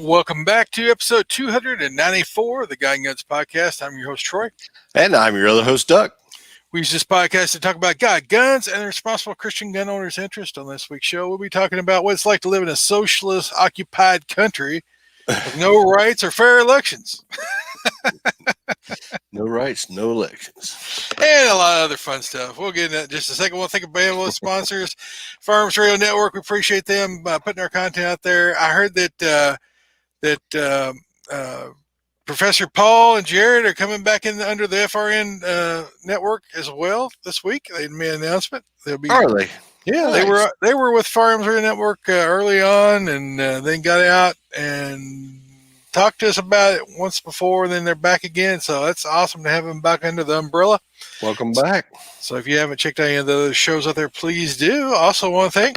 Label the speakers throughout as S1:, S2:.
S1: Welcome back to episode 294 of the Guy and Guns podcast. I'm your host, Troy.
S2: And I'm your other host, Doug.
S1: We use this podcast to talk about God, guns, and the responsible Christian gun owners' interest. On this week's show, we'll be talking about what it's like to live in a socialist-occupied country with no rights or fair elections.
S2: No rights, no elections.
S1: And a lot of other fun stuff. We'll get into that in just a second. We'll thank a band of sponsors. Firearms Radio Network, we appreciate them putting our content out there. I heard that Professor Paul and Jared are coming back in under the FRN network as well this week. They made an announcement.
S2: Are they?
S1: Yeah, nice. They were with Firearms Radio Network early on, and then got out and talked to us about it once before. Then they're back again, so that's awesome to have them back under the umbrella.
S2: Welcome back.
S1: So if you haven't checked out any of the other shows out there, please do. Also want to thank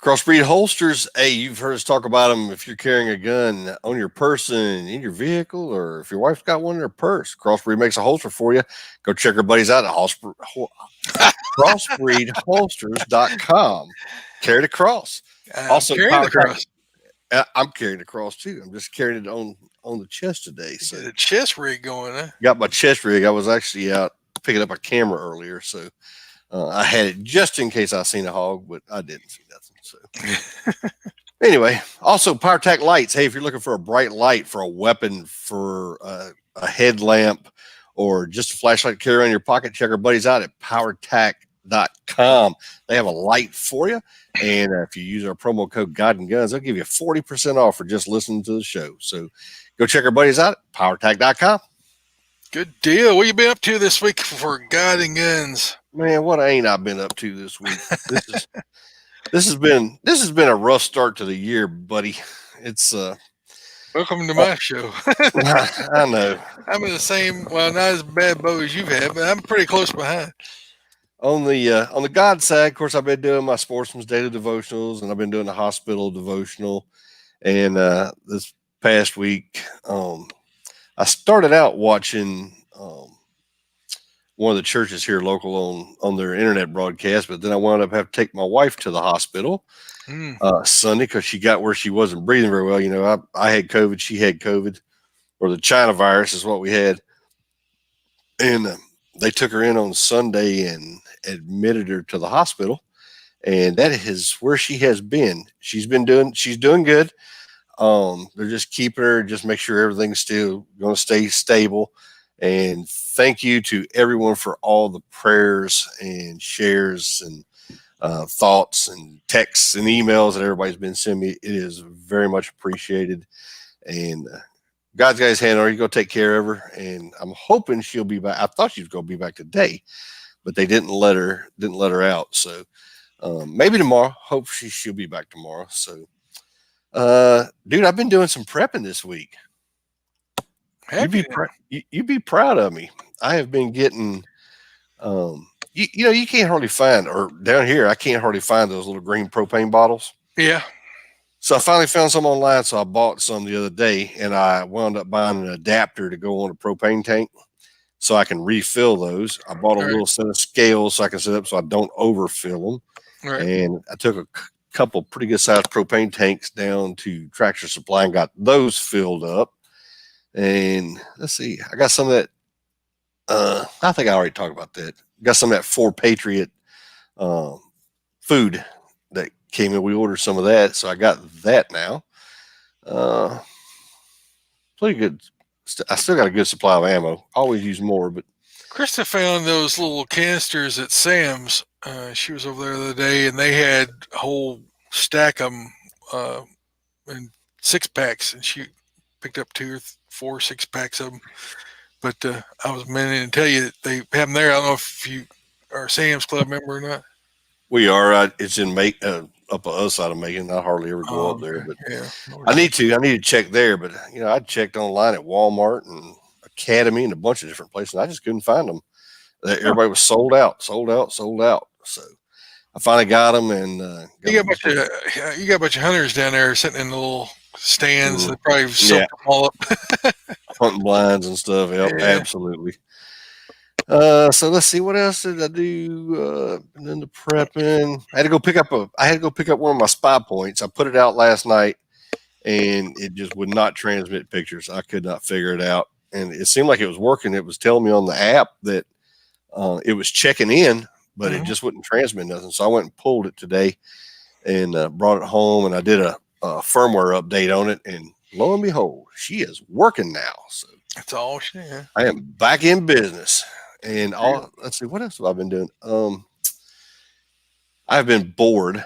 S2: Crossbreed Holsters. Hey, you've heard us talk about them. If you're carrying a gun on your person, in your vehicle, or if your wife's got one in her purse, Crossbreed makes a holster for you. Go check our buddies out at crossbreedholsters.com. Carry the cross. Also,
S1: the cross.
S2: I'm carrying the cross too. I'm just carrying it on the chest today. So
S1: the chest rig going, huh?
S2: Got my chest rig. I was actually out picking up a camera earlier, so I had it just in case I seen a hog, but I didn't see nothing. So anyway, also PowerTac lights. Hey, if you're looking for a bright light for a weapon, for a headlamp, or just a flashlight to carry around your pocket, check our buddies out at PowerTac.com. They have a light for you, and if you use our promo code God and Guns, they'll give you 40% off for just listening to the show. So go check our buddies out at PowerTac.com.
S1: Good deal. What you been up to this week for God and Guns?
S2: Man, what ain't I been up to this week? This has been a rough start to the year, buddy. It's
S1: welcome to my show.
S2: I know.
S1: I'm in the same, well, not as bad boat as you've had, but I'm pretty close behind.
S2: On the God side, of course, I've been doing my Sportsman's Daily Devotionals, and I've been doing the hospital devotional. And this past week, I started out watching one of the churches here local on their internet broadcast, but then I wound up having to take my wife to the hospital Sunday because she got where she wasn't breathing very well. You know, I had COVID, she had COVID, or the China virus is what we had. And they took her in on Sunday and admitted her to the hospital. And that is where she has been. She's doing good. They're just keeping her, just make sure everything's still going to stay stable. And thank you to everyone for all the prayers and shares and thoughts and texts and emails that everybody's been sending me. It is very much appreciated. And God's got his hand on her. He's going to take care of her. And I'm hoping she'll be back. I thought she was going to be back today, but they didn't let her out. So maybe tomorrow. Hope she'll be back tomorrow. So, dude, I've been doing some prepping this week. You'd be proud of me. I have been getting, you can't hardly find, or down here, I can't hardly find those little green propane bottles.
S1: Yeah.
S2: So I finally found some online. So I bought some the other day, and I wound up buying an adapter to go on a propane tank so I can refill those. I bought a little set of scales so I can set up so I don't overfill them. Right. And I took a couple pretty good sized propane tanks down to Tractor Supply and got those filled up. And let's see, I got some of that. I think I already talked about that. Got some of that 4 Patriot food that came in. We ordered some of that, so I got that now. Pretty good. I still got a good supply of ammo. Always use more, but
S1: Krista found those little canisters at Sam's. She was over there the other day, and they had a whole stack of them in 6-packs, and she picked up 2 or 4 6-packs of them. But I was meaning to tell you that they have them there. I don't know if you are a Sam's Club member or not.
S2: We are. It's in up the other side of Macon. I hardly ever go up there, but yeah, I need to check there. But I checked online at Walmart and Academy and a bunch of different places. And I just couldn't find them. Everybody was sold out. So I finally got them, and
S1: you got a bunch of hunters down there sitting in the little stands. They probably soaked them all up.
S2: Hunting blinds and stuff. Yep, yeah. Absolutely. So let's see, what else did I do? And then the prepping. I had to go pick up one of my spy points. I put it out last night, and it just would not transmit pictures. I could not figure it out, and it seemed like it was working. It was telling me on the app that it was checking in, but it
S1: Mhm.
S2: just wouldn't transmit nothing. So I went and pulled it today and brought it home, and I did a firmware update on it, and lo and behold, she is working now. So
S1: That's all. Yeah.
S2: I am back in business. And
S1: Really?
S2: let's see, what else have I been doing? I've been bored,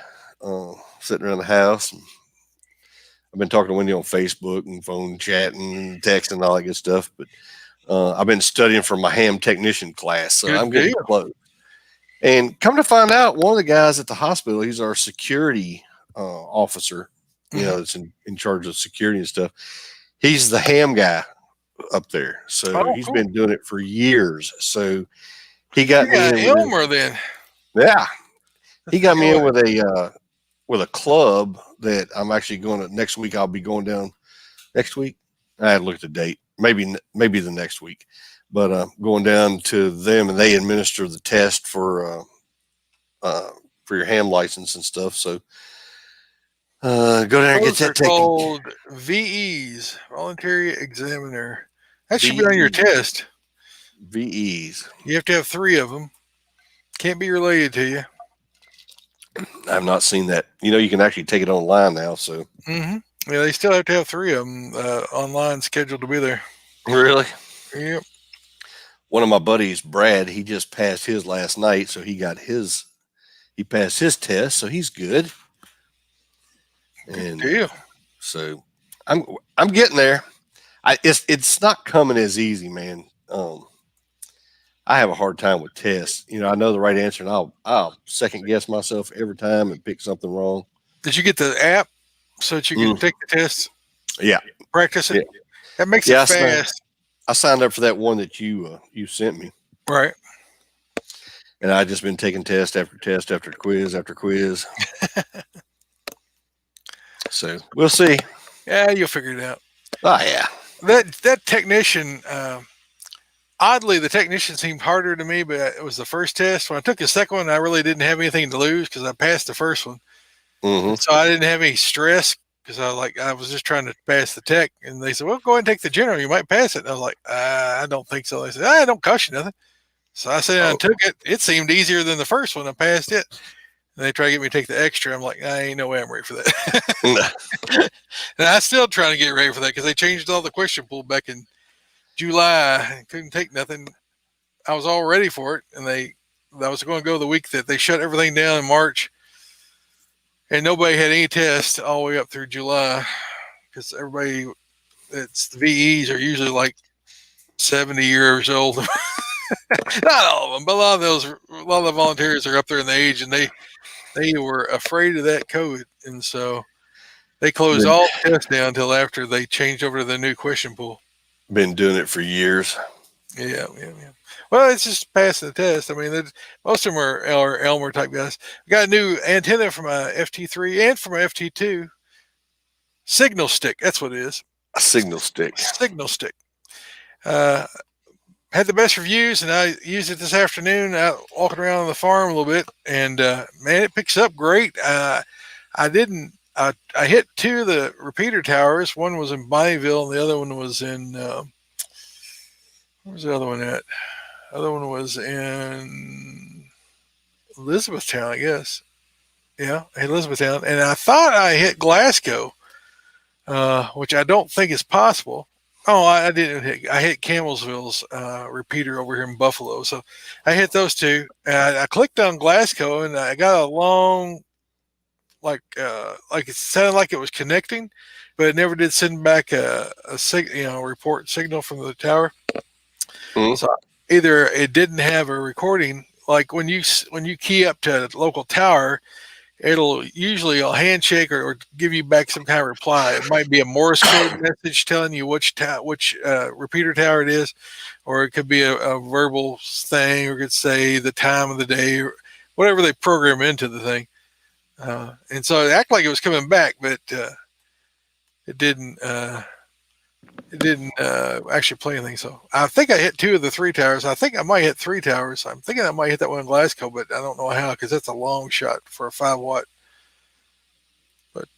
S2: sitting around the house. And I've been talking to Wendy on Facebook and phone chatting and texting and all that good stuff. But I've been studying for my ham technician class, so
S1: Good
S2: I'm getting
S1: deal.
S2: close. And come to find out, one of the guys at the hospital, he's our security officer,
S1: Mhm.
S2: that's in charge of security and stuff. He's the ham guy up there. So
S1: Oh,
S2: he's
S1: cool.
S2: been doing it for years. So he got
S1: You
S2: me
S1: got
S2: in with it.
S1: Elmer then.
S2: Yeah. He got me
S1: Boy,
S2: in with a club that I'm actually going to next week. I'll be going down next week. I had to look at the date. Maybe the next week, but going down to them, and they administer the test for your ham license and stuff. So go down and get
S1: those
S2: that
S1: are
S2: taken.
S1: called VEs, voluntary examiner. That should be on your
S2: VE,
S1: test.
S2: VEs.
S1: You have to have 3 of them. Can't be related to you.
S2: I've not seen that. You can actually take it online now. So
S1: Yeah, they still have to have 3 of them online, scheduled to be there.
S2: really,
S1: Yep.
S2: one of my buddies, Brad, he just passed his last night, so he passed his test, so he's good.
S1: Good
S2: And
S1: deal.
S2: so I'm getting there. It's not coming as easy, man. I have a hard time with tests. I know the right answer, and I'll second guess myself every time and pick something wrong.
S1: Did you get the app so that you can take the test,
S2: Yeah,
S1: practice it?
S2: yeah,
S1: That makes
S2: yeah.
S1: it fast.
S2: I signed up for that one that you sent me,
S1: Right.
S2: and I just been taking test after quiz after quiz. So we'll see.
S1: Yeah, you'll figure it out.
S2: Oh yeah,
S1: That technician, oddly, the technician seemed harder to me, but it was the first test. When I took the second one, I really didn't have anything to lose because I passed the first one.
S2: mm-hmm.
S1: So I didn't have any stress because I was just trying to pass the tech. And they said, well, go ahead and take the general. You might pass it. And I was like, I don't think so. They said, I don't cost you nothing. So I sat down and took it. It seemed easier than the first one. I passed it. And they try to get me to take the extra. I'm like, I ain't no way I'm ready for that. And I still trying to get ready for that because they changed all the question pool back in July. I couldn't take nothing. I was all ready for it. And I was going to go the week that they shut everything down in March. And nobody had any tests all the way up through July because everybody, the VEs are usually like 70 years old. Not all of them, but a lot of the volunteers are up there in the age, and they were afraid of that COVID, and so they closed all the tests down until after they changed over to the new question pool.
S2: Been doing it for years.
S1: Yeah. Well, it's just passing the test. I mean, most of them are Elmer type guys. I got a new antenna from a FT3 and from a FT2. Signal stick. That's what it is.
S2: A signal stick.
S1: Signal stick. Had the best reviews, and I used it this afternoon out walking around on the farm a little bit, and man, it picks up great. I hit 2 of the repeater towers. One was in Bonnyville, and the other one was in where's the other one at? The other one was in Elizabethtown, I guess. Yeah, Elizabethtown, and I thought I hit Glasgow, which I don't think is possible. Oh, I didn't hit. I hit Campbellsville's repeater over here in Buffalo. So I hit those 2. And I clicked on Glasgow, and I got a long, like it sounded like it was connecting, but it never did send back a report signal from the tower.
S2: Mm-hmm.
S1: So either it didn't have a recording. Like when you key up to a local tower, it'll usually a handshake or give you back some kind of reply. It might be a Morse code message telling you which repeater tower it is, or it could be a verbal thing, or it could say the time of the day, or whatever they program into the thing. And so it acted like it was coming back, but it didn't. It didn't actually play anything. So I think I hit 2 of the 3 towers. I think I might hit 3 towers. I'm thinking I might hit that one in Glasgow, but I don't know how because that's a long shot for a 5 watt. But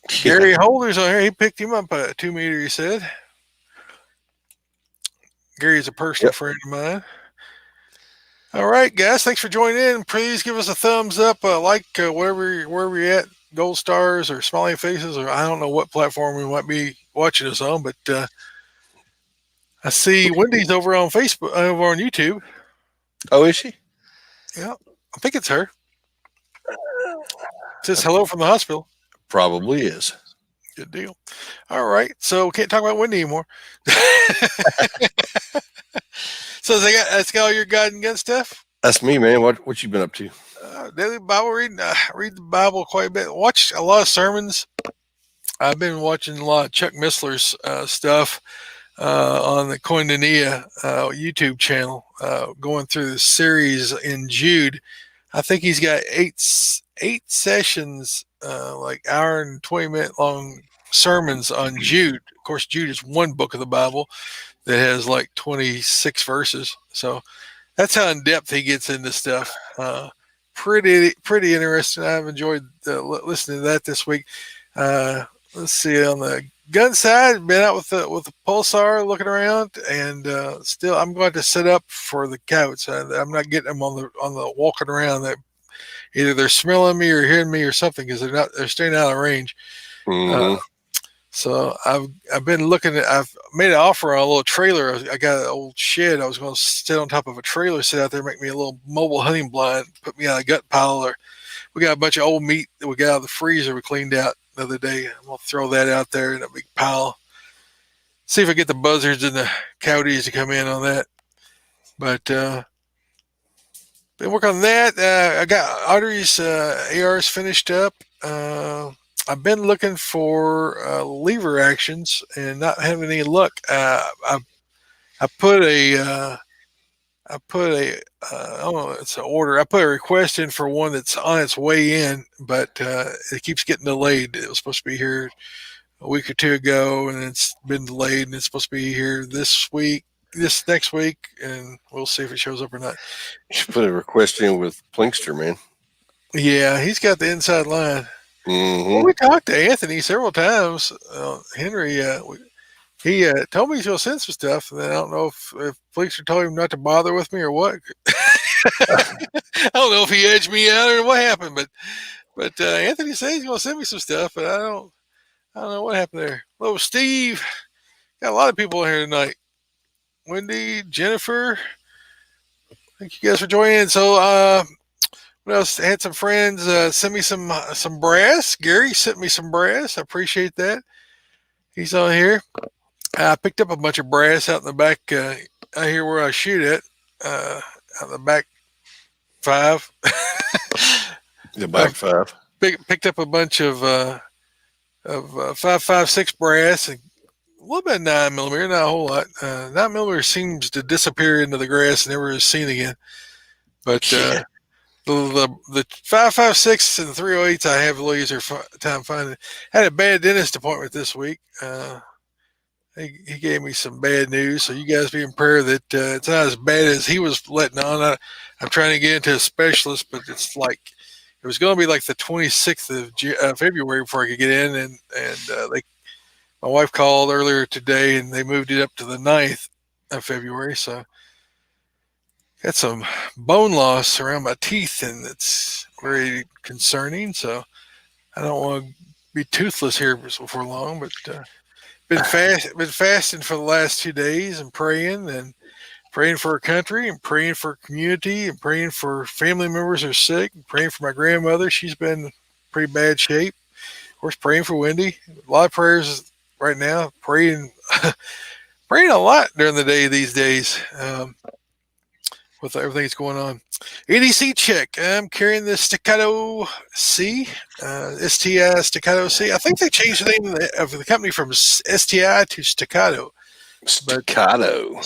S1: Gary Holder's on here. He picked him up a 2 meter, he said. Gary's a personal friend of mine. All right, guys. Thanks for joining in. Please give us a thumbs up, wherever you're at, gold stars or smiling faces, or I don't know what platform you might be watching us on, but I see Wendy's over on Facebook, over on YouTube.
S2: Oh, is she?
S1: Yeah, I think it's her. It says hello from the hospital.
S2: Probably is.
S1: Good deal. All right, so can't talk about Wendy anymore. So that's got all your God and gun stuff.
S2: That's me, man. What you been up to?
S1: Daily Bible reading. Read the Bible quite a bit. Watch a lot of sermons. I've been watching a lot of Chuck Missler's stuff on the Koinonia YouTube channel, going through the series in Jude. I think he's got eight sessions, like hour and 20-minute long sermons on Jude. Of course, Jude is one book of the Bible that has like 26 verses. So that's how in depth he gets into stuff. Pretty interesting. I've enjoyed listening to that this week. Let's see, on the gun side, been out with the Pulsar looking around, and still I'm going to set up for the coyotes. I'm not getting them on the walking around. That either they're smelling me or hearing me or something, because they're staying out of range.
S2: Mm-hmm.
S1: So I've been looking at. I've made an offer on a little trailer. I got an old shed. I was going to sit on top of a trailer, sit out there, make me a little mobile hunting blind, put me on a gut pile. Or we got a bunch of old meat that we got out of the freezer we cleaned out the other day. I'm gonna throw that out there in a big pile. See if I get the buzzards and the coyotes to come in on that. But been working on that. I got Audrey's ARs finished up. I've been looking for lever actions and not having any luck. I put a I don't know, it's an order. I put a request in for one that's on its way in, but it keeps getting delayed. It was supposed to be here a week or two ago, and it's been delayed, and it's supposed to be here this next week, and we'll see if it shows up or not.
S2: You should put a request in with Plinkster, man.
S1: Yeah, he's got the inside line.
S2: Mm-hmm.
S1: Well, we talked to Anthony several times. Henry, he told me he's going to send some stuff, and then I don't know if Plinkster told him not to bother with me or what. I don't know if he edged me out or what happened, but Anthony says he's going to send me some stuff, but I don't know what happened there. Hello, Steve. Got a lot of people in here tonight. Wendy, Jennifer. Thank you guys for joining. So, what else? I had some friends send me some brass. Gary sent me some brass. I appreciate that. He's on here. I picked up a bunch of brass out in the back, out here where I shoot at, out in the back 5.
S2: The back 5.
S1: Picked up a bunch of 5.56 brass and a little bit of 9mm, not a whole lot. 9mm seems to disappear into the grass and never is seen again. But the 5.56 and the 308s I have a little easier time finding. Had a bad dentist appointment this week. He gave me some bad news, so you guys be in prayer that it's not as bad as he was letting on. I'm trying to get into a specialist, but it's like it was going to be like the 26th of February before I could get in, and my wife called earlier today, and they moved it up to the 9th of February. So got some bone loss around my teeth, and it's very concerning. So I don't want to be toothless here for long, but been fasting for the last 2 days and praying for our country and praying for our community and praying for family members who are sick and praying for my grandmother. She's been in pretty bad shape. Of course, praying for Wendy. A lot of prayers right now. Praying a lot during the day these days. With everything that's going on. EDC check. I'm carrying the Staccato C, STI Staccato C. I think they changed the name of the company from STI to Staccato.
S2: Staccato.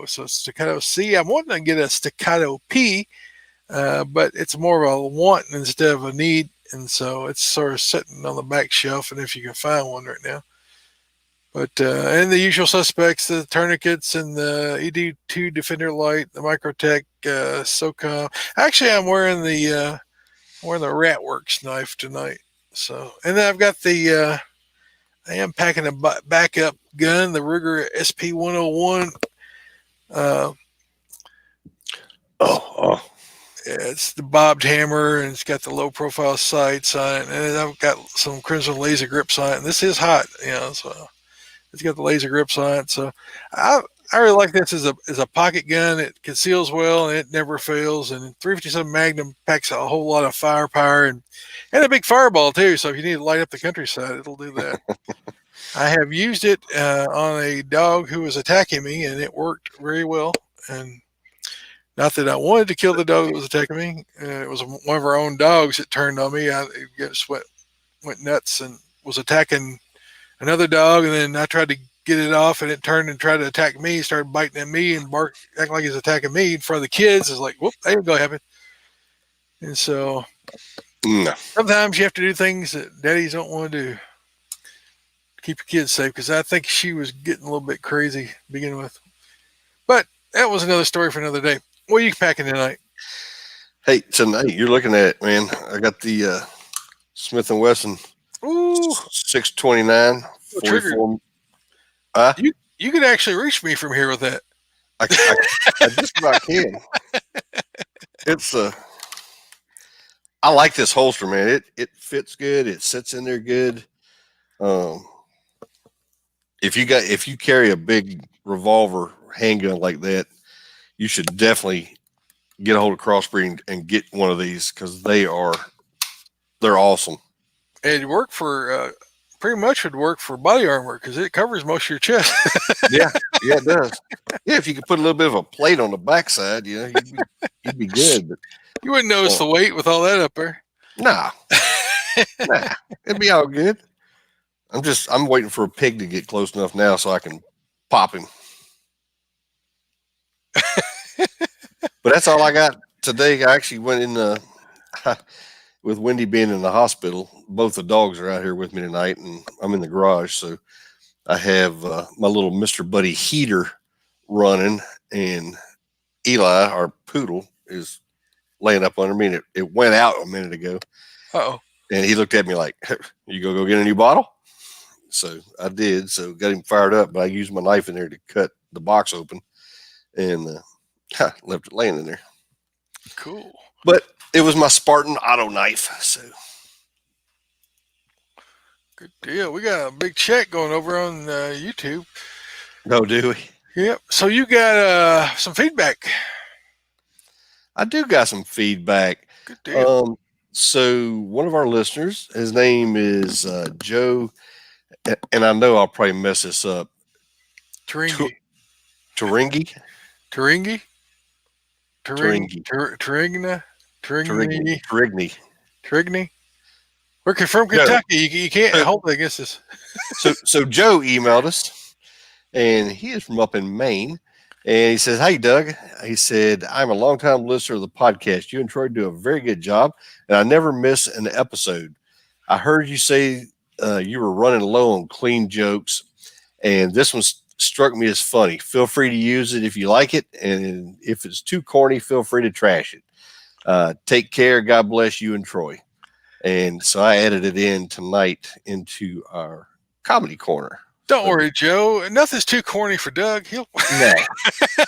S1: So Staccato C. I'm wanting to get a Staccato P, but it's more of a want instead of a need. And so it's sort of sitting on the back shelf, and if you can find one right now. But and the usual suspects, the tourniquets and the ED2 Defender Light, the Microtech SOCOM. Actually, I'm wearing the Ratworks knife tonight. So, and then I've got the I am packing a backup gun, the Ruger SP 101. Uh,
S2: Oh,
S1: it's the bobbed hammer, and it's got the low profile sights on it, and I've got some Crimson laser grips on it. And this is hot, so it's got the laser grips on it. So I really like this as a pocket gun. It conceals well and it never fails. And 357 Magnum packs a whole lot of firepower and a big fireball too. So if you need to light up the countryside, it'll do that. I have used it on a dog who was attacking me, and it worked very well. And not that I wanted to kill the dog that was attacking me. It was one of our own dogs that turned on me. I just went nuts and was attacking another dog, and then I tried to get it off, and it turned and tried to attack me. He started biting at me and acting like he's attacking me in front of the kids. It's like, whoop, that ain't gonna happen. And so
S2: no.
S1: sometimes you have to do things that daddies don't want to do. Keep your kids safe, because I think she was getting a little bit crazy to begin with. But that was another story for another day. What are you packing tonight?
S2: Hey, tonight you're looking at it, man. I got the Smith & Wesson
S1: Ooh,
S2: 629 44.
S1: You could actually reach me from here with that.
S2: I just about can. It's I like this holster, man. It fits good. It sits in there good. If you carry a big revolver handgun like that, you should definitely get a hold of Crossbreed and get one of these, because they're awesome.
S1: It'd work for pretty much would work for body armor, because it covers most of your chest.
S2: yeah, it does. Yeah, if you could put a little bit of a plate on the backside, you'd be good. But
S1: you wouldn't notice the weight with all that up there.
S2: Nah, it'd be all good. I'm waiting for a pig to get close enough now so I can pop him. But that's all I got today. I actually went in with Wendy being in the hospital. Both the dogs are out here with me tonight, and I'm in the garage. So I have my little Mr. Buddy heater running, and Eli, our poodle, is laying up under me, and it went out a minute ago.
S1: Uh-oh.
S2: And he looked at me like, "You go get a new bottle?" So I did. So got him fired up, but I used my knife in there to cut the box open, and left it laying in there.
S1: Cool.
S2: But it was my Spartan Auto knife. So
S1: good deal. We got a big check going over on YouTube.
S2: no, do we?
S1: Yep. So you got some feedback.
S2: I do got some feedback.
S1: Good deal.
S2: So one of our listeners, his name is Joe, and I know I'll probably mess this up.
S1: Turingi.
S2: Turingi?
S1: Turingi?
S2: Turingi.
S1: Turigna? Turigni?
S2: Turigni.
S1: Turigni? We're from Kentucky. You can't hold it against us.
S2: So Joe emailed us, and he is from up in Maine. And he says, "Hey, Doug," he said, "I'm a longtime listener of the podcast. You and Troy do a very good job, and I never miss an episode. I heard you say you were running low on clean jokes, and this one struck me as funny. Feel free to use it if you like it, and if it's too corny, feel free to trash it. Take care. God bless you and Troy." And so I added it in tonight into our comedy corner.
S1: Don't worry, Joe. Nothing's too corny for Doug.
S2: No,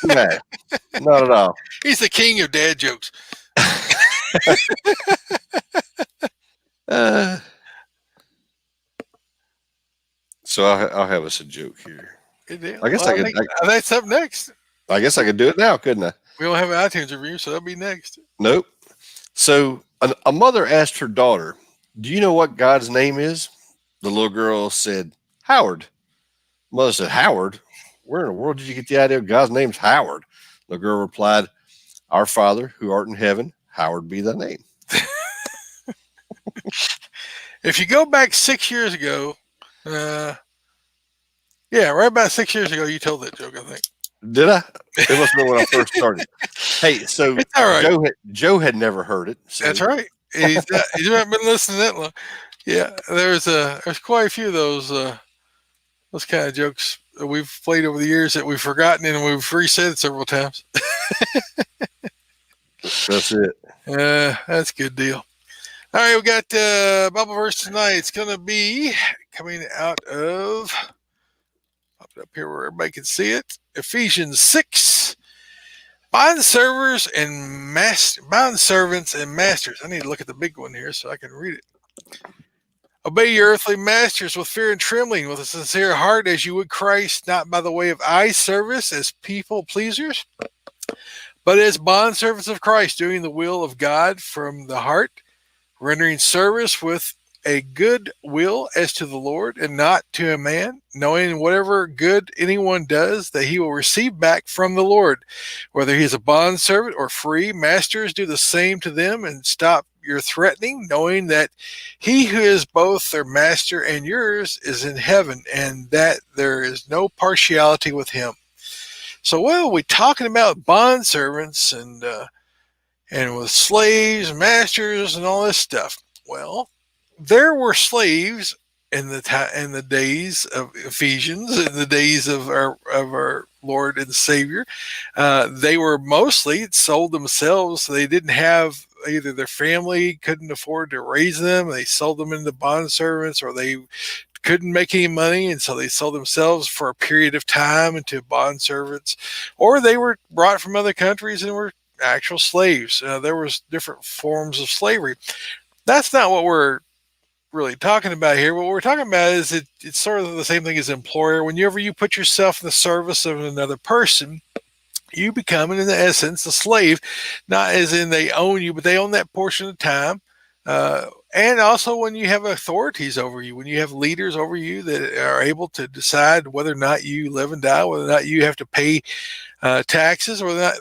S2: not at all.
S1: He's the king of dad jokes.
S2: So I'll have us a joke here.
S1: I guess I could. That's up next.
S2: I guess I could do it now, couldn't I?
S1: We don't have an iTunes review, so that'll be next.
S2: Nope. So a mother asked her daughter, "Do you know what God's name is?" The little girl said, "Howard." Mother said, "Howard? Where in the world did you get the idea of God's name's Howard?" The girl replied, "Our Father who art in heaven, hallowed be thy name."
S1: If you go back 6 years ago, right about 6 years ago, you told that joke, I think.
S2: Did I? It must have been when I first started. Hey, so
S1: it's all right.
S2: Joe had never heard it. So.
S1: That's right. He's not been listening that long. Yeah, there's quite a few of those kind of jokes that we've played over the years that we've forgotten and we've resaid several times.
S2: That's it.
S1: That's a good deal. All right, we got Bible verse tonight. It's going to be coming out of, pop it up here where everybody can see it, Ephesians 6. Bond servants and masters. I need to look at the big one here so I can read it. Obey your earthly masters with fear and trembling, with a sincere heart, as you would Christ, not by the way of eye service as people pleasers, but as bondservants of Christ, doing the will of God from the heart, rendering service with a good will as to the Lord and not to a man, knowing whatever good anyone does, that he will receive back from the Lord, whether he is a bondservant or free. Masters, do the same to them and stop your threatening, knowing that he who is both their master and yours is in heaven, and that there is no partiality with him. So, what are we talking about? Bondservants and with slaves, masters, and all this stuff. Well, there were slaves in the days of Ephesians, in the days of our Lord and Savior. They were mostly sold themselves. They didn't have, either their family couldn't afford to raise them. They sold them into bondservants, or they couldn't make any money, and so they sold themselves for a period of time into bondservants, or they were brought from other countries and were actual slaves. There was different forms of slavery. That's not what we're really talking about here. What we're talking about is it's sort of the same thing as employer. Whenever you put yourself in the service of another person, you become, in essence, a slave, not as in they own you, but they own that portion of time. And also when you have authorities over you, when you have leaders over you that are able to decide whether or not you live and die, whether or not you have to pay taxes, or not,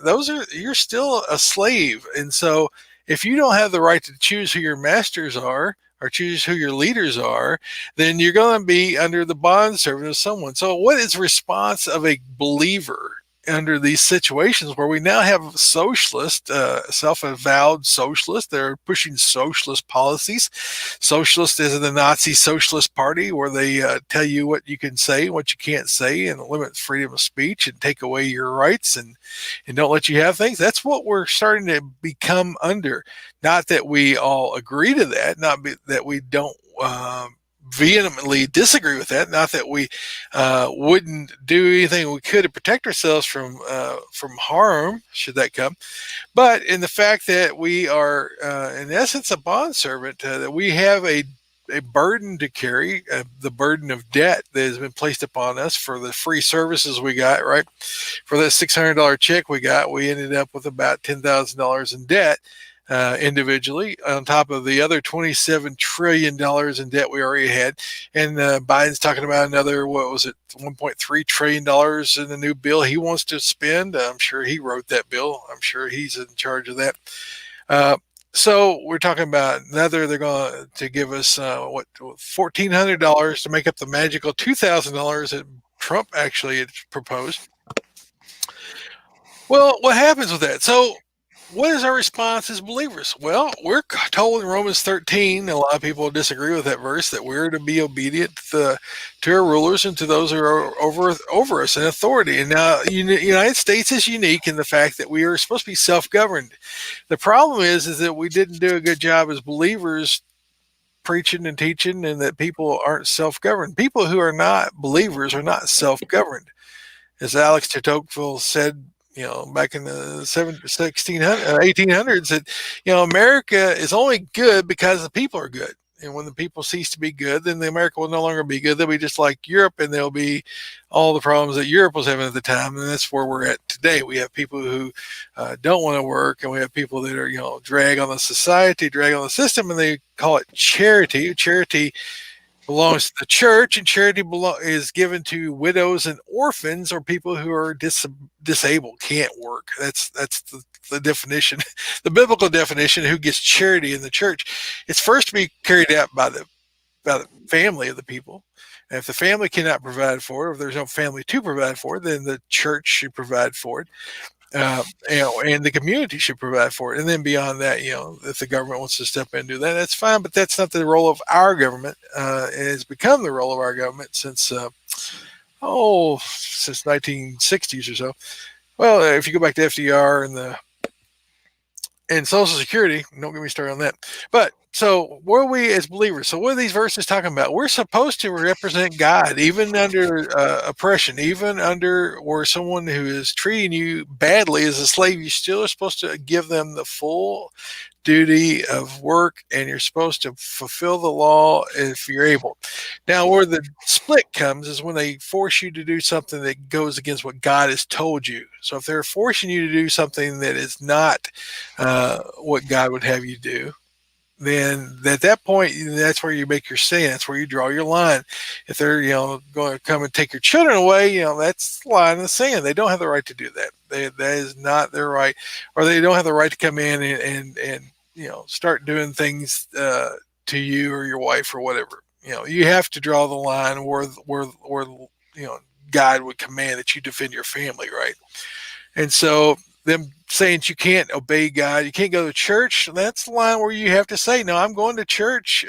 S1: you're still a slave. And so if you don't have the right to choose who your masters are, or choose who your leaders are, then you're going to be under the bond servant of someone. So what is the response of a believer under these situations where we now have socialists, self-avowed socialists? They're pushing socialist policies. Socialist is the Nazi Socialist Party, where they tell you what you can say, what you can't say, and limit freedom of speech and take away your rights and don't let you have things. That's what we're starting to become under. Not that we all agree to that, that we don't vehemently disagree with that. Not that we wouldn't do anything we could to protect ourselves from harm, should that come. But in the fact that we are, in essence, a bondservant, that we have a burden to carry, the burden of debt that has been placed upon us for the free services we got, right? For that $600 check we got, we ended up with about $10,000 in debt. Individually, on top of the other $27 trillion in debt we already had. And Biden's talking about another, what was it, $1.3 trillion in the new bill he wants to spend. I'm sure he wrote that bill. I'm sure he's in charge of that. So we're talking about another, they're going to give us, $1,400 to make up the magical $2,000 that Trump actually had proposed. Well, what happens with that? So, what is our response as believers? Well, we're told in Romans 13, a lot of people disagree with that verse, that we're to be obedient to our rulers and to those who are over us in authority. And now, the United States is unique in the fact that we are supposed to be self-governed. The problem is that we didn't do a good job as believers preaching and teaching, and that people aren't self-governed. People who are not believers are not self-governed. As Alex de Tocqueville said, back in the 1800s, that, America is only good because the people are good. And when the people cease to be good, then the America will no longer be good. They'll be just like Europe, and there'll be all the problems that Europe was having at the time. And that's where we're at today. We have people who don't want to work, and we have people that are, drag on the society, drag on the system, and they call it charity. Charity belongs to the church, and charity is given to widows and orphans, or people who are disabled, can't work. That's the definition, the biblical definition. Who gets charity in the church? It's first to be carried out by the family of the people. And if the family cannot provide for it, or if there's no family to provide for it, then the church should provide for it. And the community should provide for it. And then beyond that, if the government wants to step in and do that, that's fine. But that's not the role of our government. It has become the role of our government since 1960s or so. Well, if you go back to FDR and Social Security. Don't get me started on that. But so, where are we as believers? So, what are these verses talking about? We're supposed to represent God, even under oppression, even under where someone who is treating you badly as a slave. You still are supposed to give them the full duty of work, and you're supposed to fulfill the law if you're able. Now, where the split comes is when they force you to do something that goes against what God has told you. So if they're forcing you to do something that is not what God would have you do, then at that point, that's where you make your stand. That's where you draw your line. If they're, going to come and take your children away, that's the line in the sand. They don't have the right to do that. That is not their right, or they don't have the right to come in and start doing things to you or your wife or whatever. You have to draw the line where God would command that you defend your family, right? And so them saying that you can't obey God, you can't go to church, that's the line where you have to say, no, I'm going to church,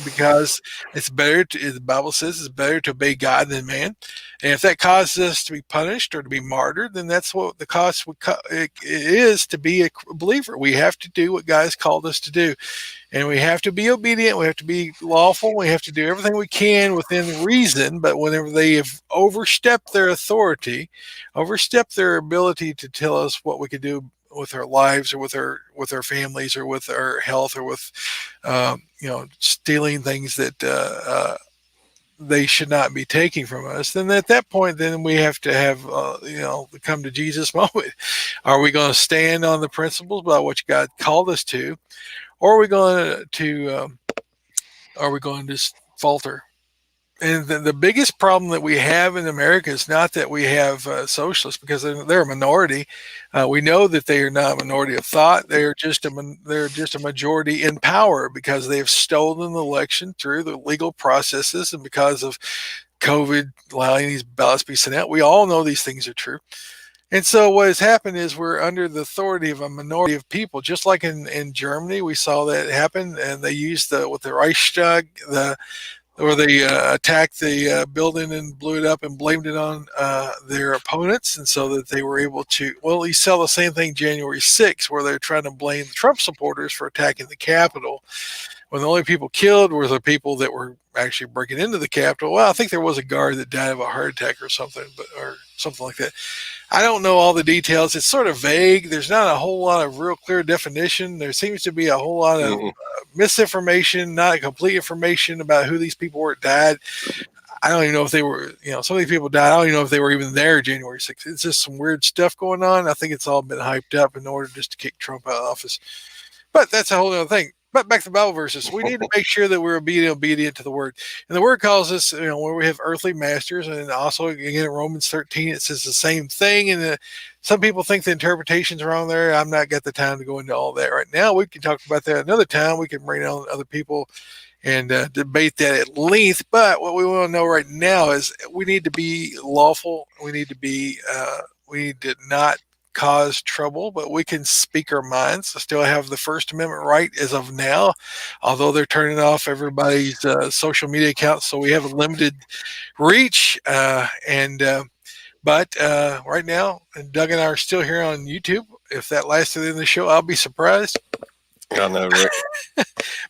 S1: because it's better the Bible says it's better to obey God than man. And if that causes us to be punished or to be martyred, then that's what the cost it is to be a believer. We have to do what God has called us to do. And we have to be obedient. We have to be lawful. We have to do everything we can within reason. But whenever they have overstepped their authority, overstepped their ability to tell us what we could do with our lives or with our families or with our health or with stealing things that they should not be taking from us, then at that point, then we have to have the come to Jesus moment. Are we going to stand on the principles about what God called us to, or are we going to just falter? And the biggest problem that we have in America is not that we have socialists, because they're a minority. We know that they are not a minority of thought. They're just a majority in power because they have stolen the election through the legal processes and because of COVID allowing these ballots to be sent out. We all know these things are true. And so what has happened is we're under the authority of a minority of people, just like in Germany. We saw that happen, and they used with the Reichstag, where they attacked the building and blew it up and blamed it on their opponents, and so that they were able to, you saw the same thing January 6th, where they're trying to blame the Trump supporters for attacking the Capitol, when the only people killed were the people that were actually breaking into the Capitol. Well, I think there was a guard that died of a heart attack or something like that. I don't know all the details. It's sort of vague. There's not a whole lot of real clear definition. There seems to be a whole lot of misinformation, not complete information about who these people were that died. I don't even know if they were, some of these people died. I don't even know if they were even there January 6th. It's just some weird stuff going on. I think it's all been hyped up in order just to kick Trump out of office. But that's a whole other thing. But back to the Bible verses, we need to make sure that we're obedient to the word. And the word calls us, where we have earthly masters, and also again in Romans 13, it says the same thing. And some people think the interpretation's wrong there. I'm not got the time to go into all that right now. We can talk about that another time. We can bring on other people and debate that at length. But what we want to know right now is we need to be lawful. We need to not cause trouble, but we can speak our minds. I still have the First Amendment right as of now, although they're turning off everybody's social media accounts, so we have a limited reach. But right now, and Doug and I are still here on YouTube. If that lasts to the end of the show, I'll be surprised.
S2: I know, right?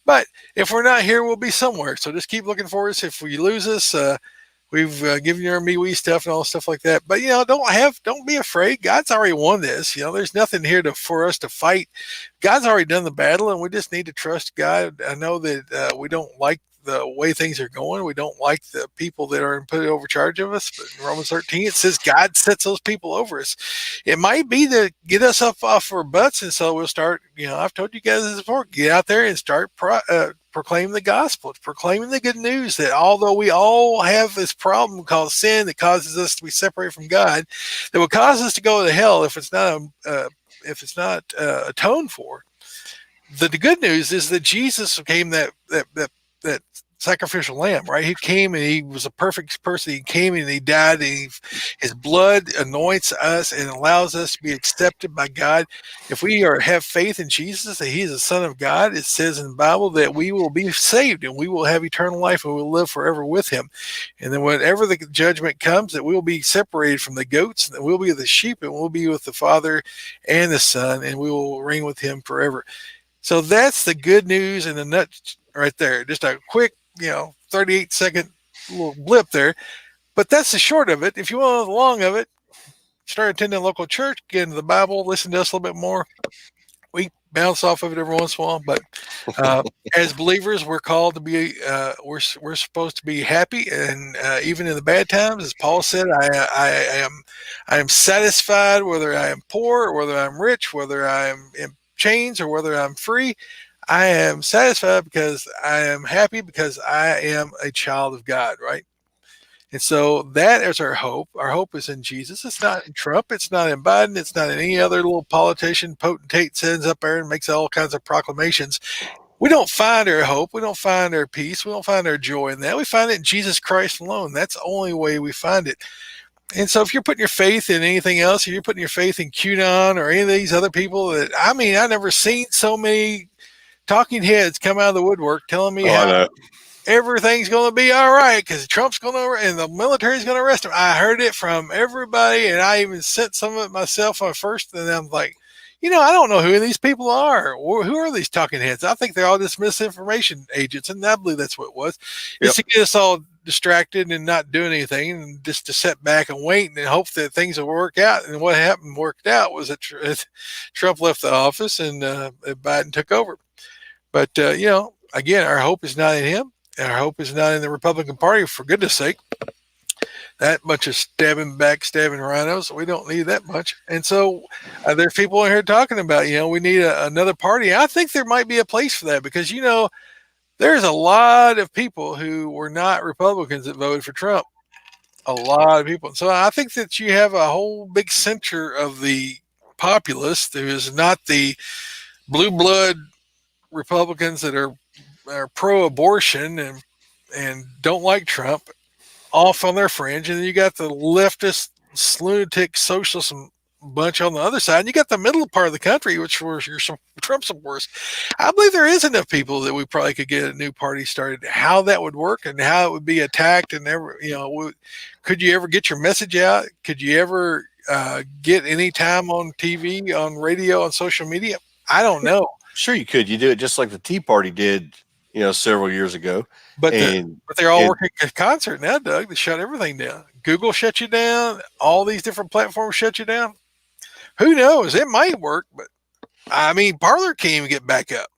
S1: But if we're not here, we'll be somewhere. So just keep looking for us. If we lose us, we've given you our MeWe stuff and all stuff like that. But don't be afraid. God's already won this. There's nothing here for us to fight. God's already done the battle, and we just need to trust God. I know that we don't like the way things are going. We don't like the people that are put over charge of us. But in Romans 13, it says God sets those people over us. It might be to get us up off our butts, and so we'll start. I've told you guys this before. Get out there and start proclaiming the gospel, proclaiming the good news that although we all have this problem called sin that causes us to be separated from God, that will cause us to go to hell if it's not atoned for. The good news is that Jesus became that sacrificial lamb, right? He came and he was a perfect person. He came and he died. And his blood anoints us and allows us to be accepted by God. If we have faith in Jesus, that he is the Son of God, it says in the Bible that we will be saved and we will have eternal life and we'll live forever with him. And then whenever the judgment comes, that we'll be separated from the goats and that we'll be the sheep and we'll be with the Father and the Son and we will reign with him forever. So that's the good news in a nut right there. Just a quick, 38-second little blip there. But that's the short of it. If you want the long of it, start attending a local church, get into the Bible, listen to us a little bit more. We bounce off of it every once in a while, but as believers, we're called to be. We're supposed to be happy, and even in the bad times, as Paul said, I am satisfied whether I am poor or whether I'm rich, whether I am in chains or whether I'm free. I am satisfied because I am happy because I am a child of God, right? And so that is our hope. Our hope is in Jesus. It's not in Trump. It's not in Biden. It's not in any other little politician, potentate sends up there and makes all kinds of proclamations. We don't find our hope. We don't find our peace. We don't find our joy in that. We find it in Jesus Christ alone. That's the only way we find it. And so if you're putting your faith in anything else, if you're putting your faith in QAnon or any of these other people that, I've never seen so many talking heads come out of the woodwork telling me how everything's going to be all right because Trump's going to, and the military's going to arrest him. I heard it from everybody, and I even sent some of it myself on first, and I'm like, I don't know who these people are. Or who are these talking heads? I think they're all just misinformation agents, and I believe that's what it was. Yep. It's to get us all distracted and not doing anything, and just to sit back and wait and hope that things will work out. And what happened worked out was that Trump left the office and Biden took over. But, again, our hope is not in him. And our hope is not in the Republican Party, for goodness sake. That much of stabbing rhinos. We don't need that much. And so there's people in here talking about, we need another party. I think there might be a place for that because, there's a lot of people who were not Republicans that voted for Trump. A lot of people. So I think that you have a whole big center of the populace who is not the blue blood Republicans that are pro-abortion and don't like Trump off on their fringe, and then you got the leftist lunatic socialist bunch on the other side, and you got the middle part of the country, which were your Trump supporters. I believe there is enough people that we probably could get a new party started. How that would work and how it would be attacked, and could you ever get your message out? Could you ever get any time on TV, on radio, on social media? I don't know.
S2: Sure, you could. You do it just like the Tea Party did, several years ago.
S1: But they're all working in concert now, Doug. They shut everything down. Google shut you down. All these different platforms shut you down. Who knows? It might work, but Parler can't even get back up.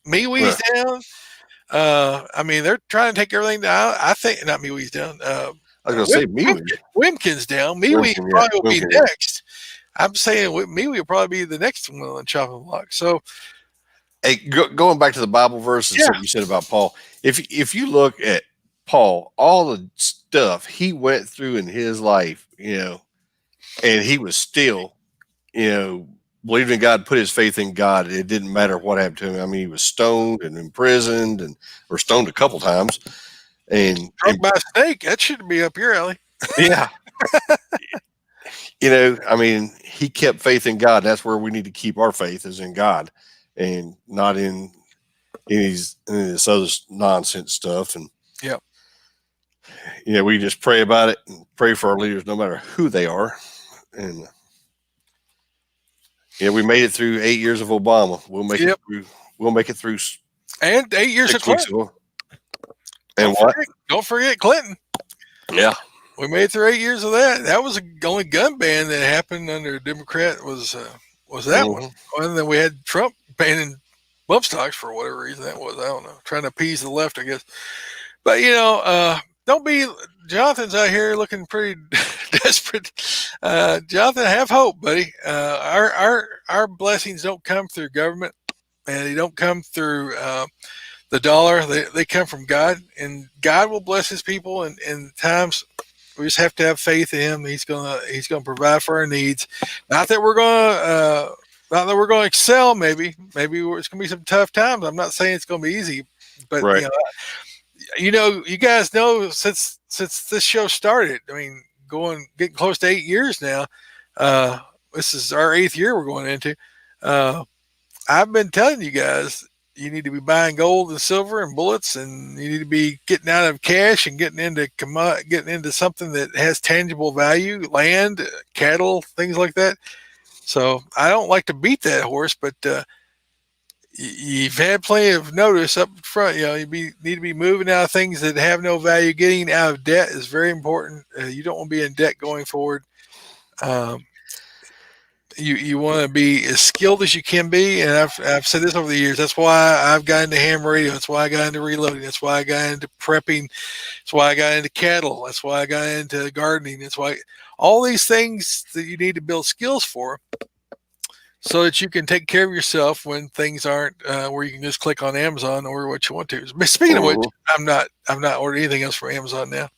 S1: MeWe's down. They're trying to take everything down. I think not MeWe's down.
S2: I was going to say MeWe.
S1: Wimkin's down. MeWe probably will be next. I'm saying MeWe will probably be the next one on the chopping block. So.
S2: Hey, going back to the Bible verse and something you said about Paul, if you look at Paul, all the stuff he went through in his life, and he was still, believing in God, put his faith in God. It didn't matter what happened to him. He was stoned and imprisoned or stoned a couple times. And
S1: struck by a snake. That should be up your alley.
S2: Yeah. He kept faith in God. That's where we need to keep our faith, is in God. And not in this other nonsense stuff. And we just pray about it and pray for our leaders, no matter who they are. And we made it through 8 years of Obama. We'll make it through. We'll make it through.
S1: And 8 years of Clinton.
S2: And
S1: don't forget Clinton.
S2: Yeah,
S1: we made it through 8 years of that. That was the only gun ban that happened under a Democrat. Was that one? And then we had Trump banning bump stocks for whatever reason that was. I don't know. Trying to appease the left, I guess. But, don't be – Jonathan's out here looking pretty desperate. Jonathan, have hope, buddy. Our blessings don't come through government, and they don't come through the dollar. They come from God, and God will bless his people in times – we just have to have faith in him. He's gonna provide for our needs. Not that we're gonna excel. Maybe it's gonna be some tough times. I'm not saying it's gonna be easy, but You guys know since this show started. I mean, getting close to 8 years now. This is our 8th year we're going into. I've been telling you guys you need to be buying gold and silver and bullets, and you need to be getting out of cash and getting into something that has tangible value, land, cattle, things like that. So I don't like to beat that horse, but you've had plenty of notice up front. Need to be moving out of things that have no value. Getting out of debt is very important. You don't want to be in debt going forward. You want to be as skilled as you can be, and I've said this over the years. That's why I've got into ham radio. That's why I got into reloading. That's why I got into prepping. That's why I got into cattle. That's why I got into gardening. That's why all these things that you need to build skills for, so that you can take care of yourself when things aren't where you can just click on Amazon or what you want to. Speaking of which, I'm not ordering anything else from Amazon now.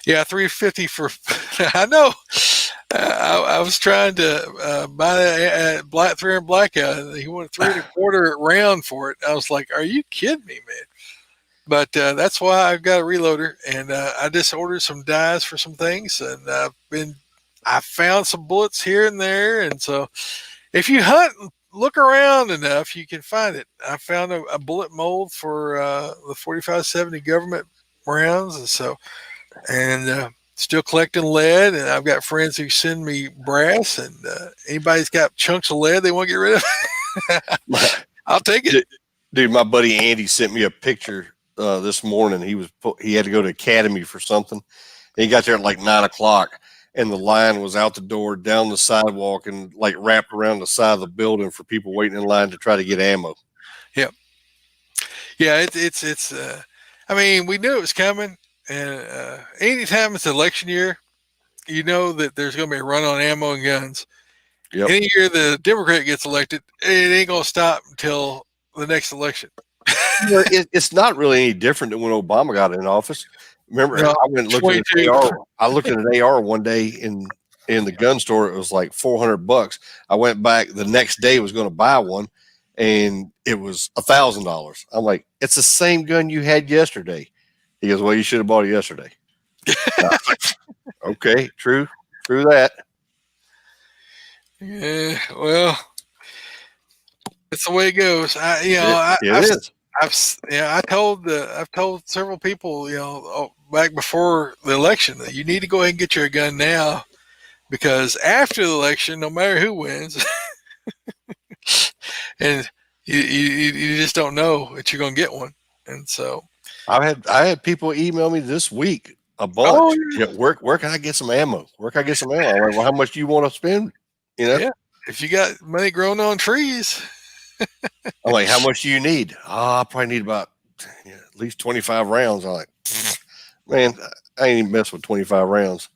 S1: Yeah, $3.50 for. I know. I was trying to buy a black 300 blackout. He wanted 3.25 round for it. I was like, "Are you kidding me, man?" But that's why I've got a reloader, and I just ordered some dies for some things, and I found some bullets here and there, and so if you hunt and look around enough, you can find it. I found a bullet mold for the 4570 government rounds, and still collecting lead, and I've got friends who send me brass, and anybody's got chunks of lead they want to get rid of, I'll take it.
S2: Dude, my buddy Andy sent me a picture this morning. He had to go to Academy for something. And he got there at like 9:00, and the line was out the door, down the sidewalk, and like wrapped around the side of the building for people waiting in line to try to get ammo.
S1: Yep. Yeah, it's. I mean, we knew it was coming. And anytime it's election year, you know that there's going to be a run on ammo and guns.
S2: Yep.
S1: Any year the Democrat gets elected, it ain't going to stop until the next election.
S2: It's not really any different than when Obama got in office. Remember, I went and looked at an AR. I looked at an AR one day in the gun store. It was like $400. I went back the next day, was going to buy one, and it was $1,000. I'm like, it's the same gun you had yesterday. He goes, well, you should have bought it yesterday. Okay, true that.
S1: Yeah, well, it's the way it goes. I've told several people, back before the election, that you need to go ahead and get your gun now, because after the election, no matter who wins, and you just don't know that you're going to get one, and so.
S2: I had people email me this week a bunch. Oh, yeah. Where can I get some ammo? Where can I get some ammo? I'm like, well, how much do you want to spend?
S1: Yeah. If you got money growing on trees.
S2: I'm like, how much do you need? I probably need about at least 25 rounds. I'm like, man, I ain't even mess with 25 rounds.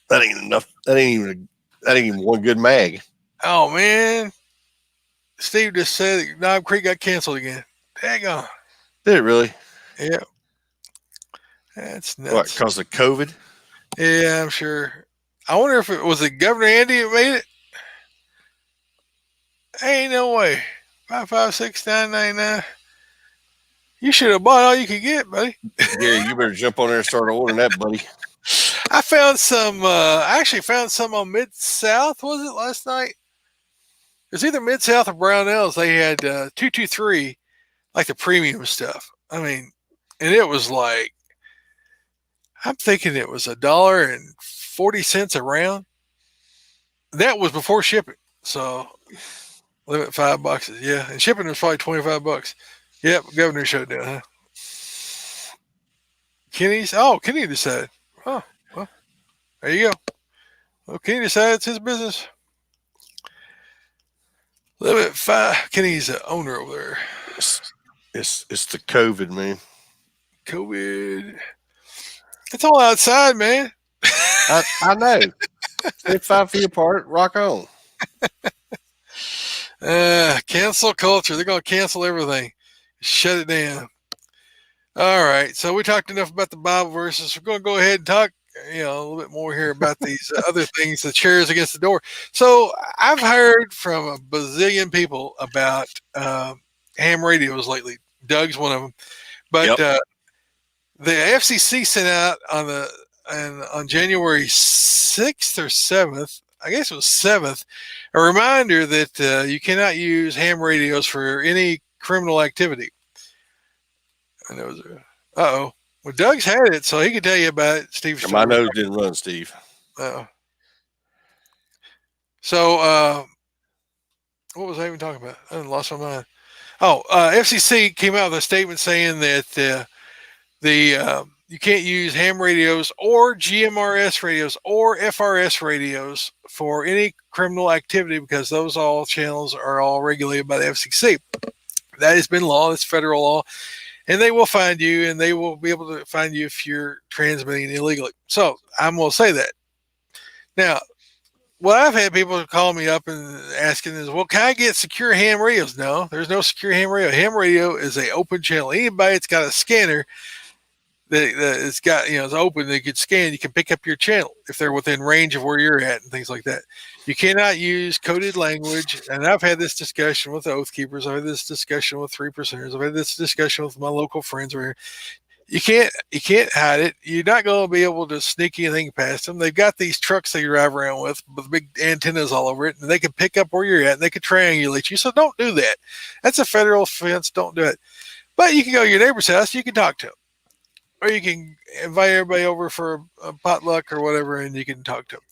S2: That ain't enough. That ain't even one good mag.
S1: Oh man. Steve just said that Knob Creek got canceled again. Dang on.
S2: Did it really?
S1: Yeah. That's nuts.
S2: What, because of COVID?
S1: Yeah, I'm sure. I wonder if it was Governor Andy that made it. Ain't no way. 556-999. You should have bought all you could get, buddy.
S2: Yeah, you better jump on there and start ordering that, buddy.
S1: I found some. I actually found some on Mid-South. Was it last night? It was either Mid-South or Brownells. They had 223, like the premium stuff. I mean, and it was like, I'm thinking it was $1.40 a round. That was before shipping. So limit $5. Yeah. And shipping was probably $25. Yep. Governor showed down, huh? Kenny decided. Oh, well, there you go. Well, Kenny decided it's his business. Limit 5. Kenny's the owner over there.
S2: It's the COVID, man.
S1: COVID. It's all outside, man.
S2: I know. Stay 5 feet apart. Rock on.
S1: Cancel culture. They're going to cancel everything. Shut it down. All right. So we talked enough about the Bible verses. We're going to go ahead and talk, a little bit more here about these other things, the chairs against the door. So I've heard from a bazillion people about ham radios lately. Doug's one of them. But the FCC sent out on January 6th or 7th, I guess it was 7th, a reminder that you cannot use ham radios for any criminal activity. And it was, uh-oh. Well, Doug's had it, so he can tell you about it. Steve's
S2: My nose didn't run, Steve.
S1: So, what was I even talking about? I lost my mind. Oh, FCC came out with a statement saying that you can't use ham radios or GMRS radios or FRS radios for any criminal activity because those all channels are all regulated by the FCC. That has been law. It's federal law. And they will find you, and they will be able to find you if you're transmitting illegally. So I'm going to say that. Now, what I've had people call me up and asking is, well, can I get secure ham radios? No, there's no secure ham radio. Ham radio is an open channel. Anybody that's got a scanner that it's got, it's open, they could scan, you can pick up your channel if they're within range of where you're at and things like that. You cannot use coded language. And I've had this discussion with the Oath Keepers. I've had this discussion with 3%ers. I've had this discussion with my local friends where you can't hide it. You're not going to be able to sneak anything past them. They've got these trucks they drive around with big antennas all over it, and they can pick up where you're at and they can triangulate you. So don't do that. That's a federal offense. Don't do it. But you can go to your neighbor's house. You can talk to them. Or you can invite everybody over for a potluck or whatever, and you can talk to them.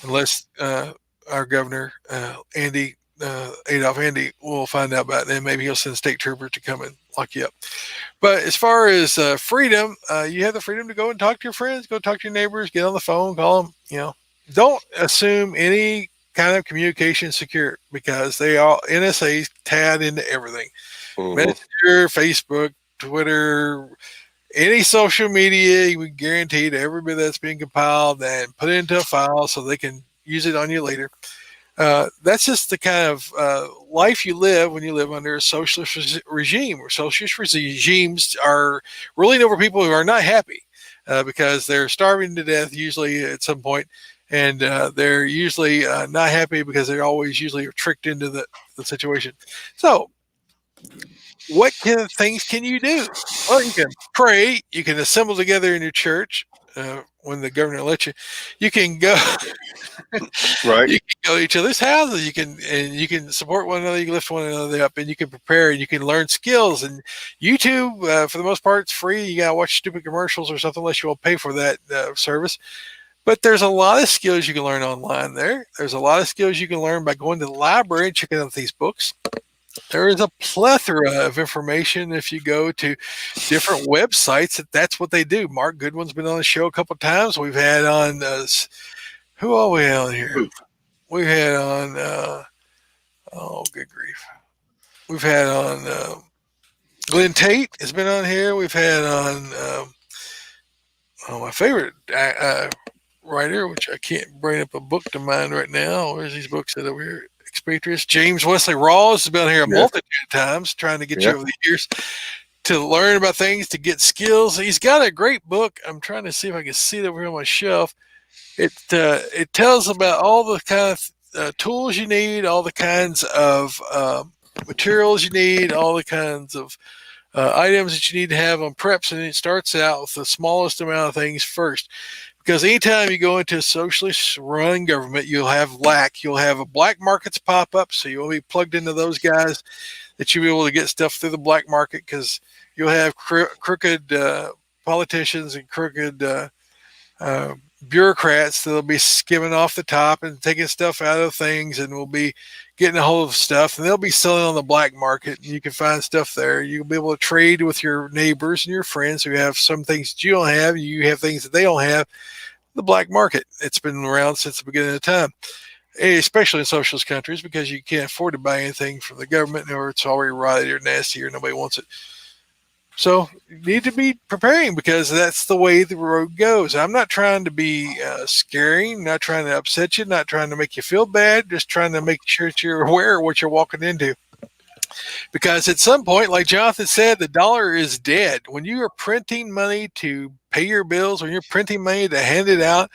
S1: Unless our governor, Adolph Andy, will find out about it, and maybe he'll send a state trooper to come and lock you up. But as far as freedom, you have the freedom to go and talk to your friends, go talk to your neighbors, get on the phone, call them. Don't assume any kind of communication secure because they all NSA's tied into everything. Mm-hmm. Messenger, Facebook, Twitter, any social media, we guarantee to everybody that's being compiled and put into a file so they can use it on you later. That's just the kind of life you live when you live under a socialist regime, where socialist regimes are ruling over people who are not happy because they're starving to death usually at some point, and they're usually not happy because they're always usually tricked into the situation. So what kind of things can you do? Well, you can pray. You can assemble together in your church when the governor lets you. You can go. Right. You can go to each other's houses. You can support one another. You can lift one another up, and you can prepare. And you can learn skills. And YouTube, for the most part, it's free. You gotta watch stupid commercials or something unless you will pay for that service. But there's a lot of skills you can learn online there. There's a lot of skills you can learn by going to the library and checking out these books. There is a plethora of information if you go to different websites. That's what they do. Mark Goodwin's been on the show a couple of times. We've had on who are we on here? We've had on good grief. We've had on Glenn Tate has been on here. We've had on my favorite writer, which I can't bring up a book to mind right now. Where's these books that over here? Expatriates. James Wesley Rawls has been here a multitude of times trying to get you over the years to learn about things, to get skills. He's got a great book. I'm trying to see if I can see it over here on my shelf. It tells about all the kind of tools you need, all the kinds of materials you need, all the kinds of items that you need to have on preps, and it starts out with the smallest amount of things first. Because anytime you go into a socialist run government, you'll have lack. You'll have black markets pop up, so you'll be plugged into those guys that you'll be able to get stuff through the black market, because you'll have crooked politicians and crooked bureaucrats that'll be skimming off the top and taking stuff out of things, and will be getting a hold of stuff, and they'll be selling on the black market, and you can find stuff there. You'll be able to trade with your neighbors and your friends who have some things that you don't have. You have things that they don't have. The black market, it's been around since the beginning of time, especially in socialist countries, because you can't afford to buy anything from the government, or it's already rotted or nasty or nobody wants it. So you need to be preparing, because that's the way the road goes. I'm not trying to be scary, not trying to upset you, not trying to make you feel bad, just trying to make sure that you're aware of what you're walking into. Because at some point, like Jonathan said, the dollar is dead. When you are printing money to pay your bills, when you're printing money to hand it out,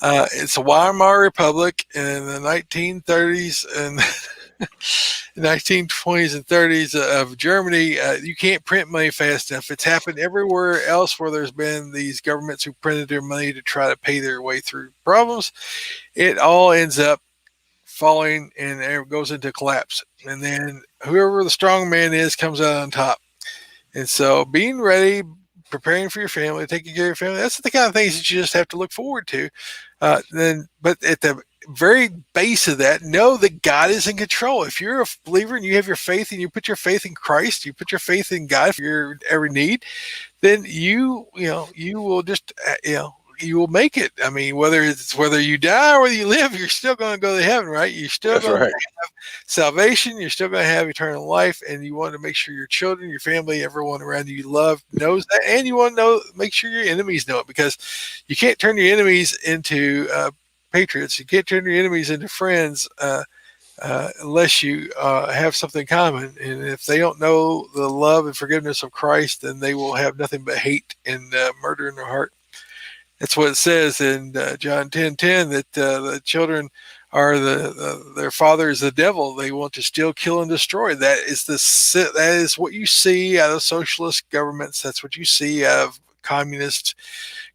S1: it's a Weimar Republic in the 1930s, and 1920s and 30s of Germany. You can't print money fast enough. It's happened everywhere else where there's been these governments who printed their money to try to pay their way through problems. It all ends up falling and it goes into collapse. And then whoever the strong man is comes out on top. And so being ready, preparing for your family, taking care of your family, that's the kind of things that you just have to look forward to. But at the very base of that, know that God is in control. If you're a believer and you have your faith and you put your faith in Christ, you put your faith in God for your every need, then you will just, you will make it. I mean, whether you die or whether you live, you're still going to go to heaven, right? You're still
S2: That's
S1: going
S2: right.
S1: to have salvation. You're still going to have eternal life, and you want to make sure your children, your family, everyone around you love knows that, and you want to make sure your enemies know it, because you can't turn your enemies into patriots. You can't turn your enemies into friends unless you have something common. And if they don't know the love and forgiveness of Christ, then they will have nothing but hate and murder in their heart. That's what it says in John 10:10, that the children are their father is the devil. They want to steal, kill, and destroy. That is what you see out of socialist governments. That's what you see out of communist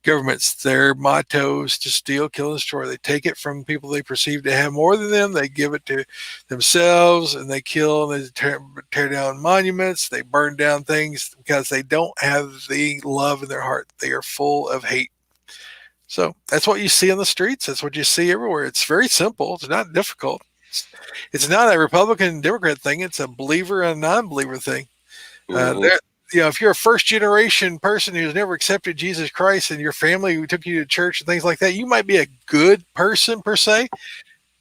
S1: governments. Their motto is to steal, kill, and destroy. They take it from people they perceive to have more than them. They give it to themselves, and they kill and they tear down monuments. They burn down things because they don't have the love in their heart. They are full of hate. So that's what you see on the streets. That's what you see everywhere. It's very simple. It's not difficult. It's not a Republican Democrat thing. It's a believer and a non-believer thing. If you're a first generation person who's never accepted Jesus Christ and your family who took you to church and things like that, you might be a good person per se,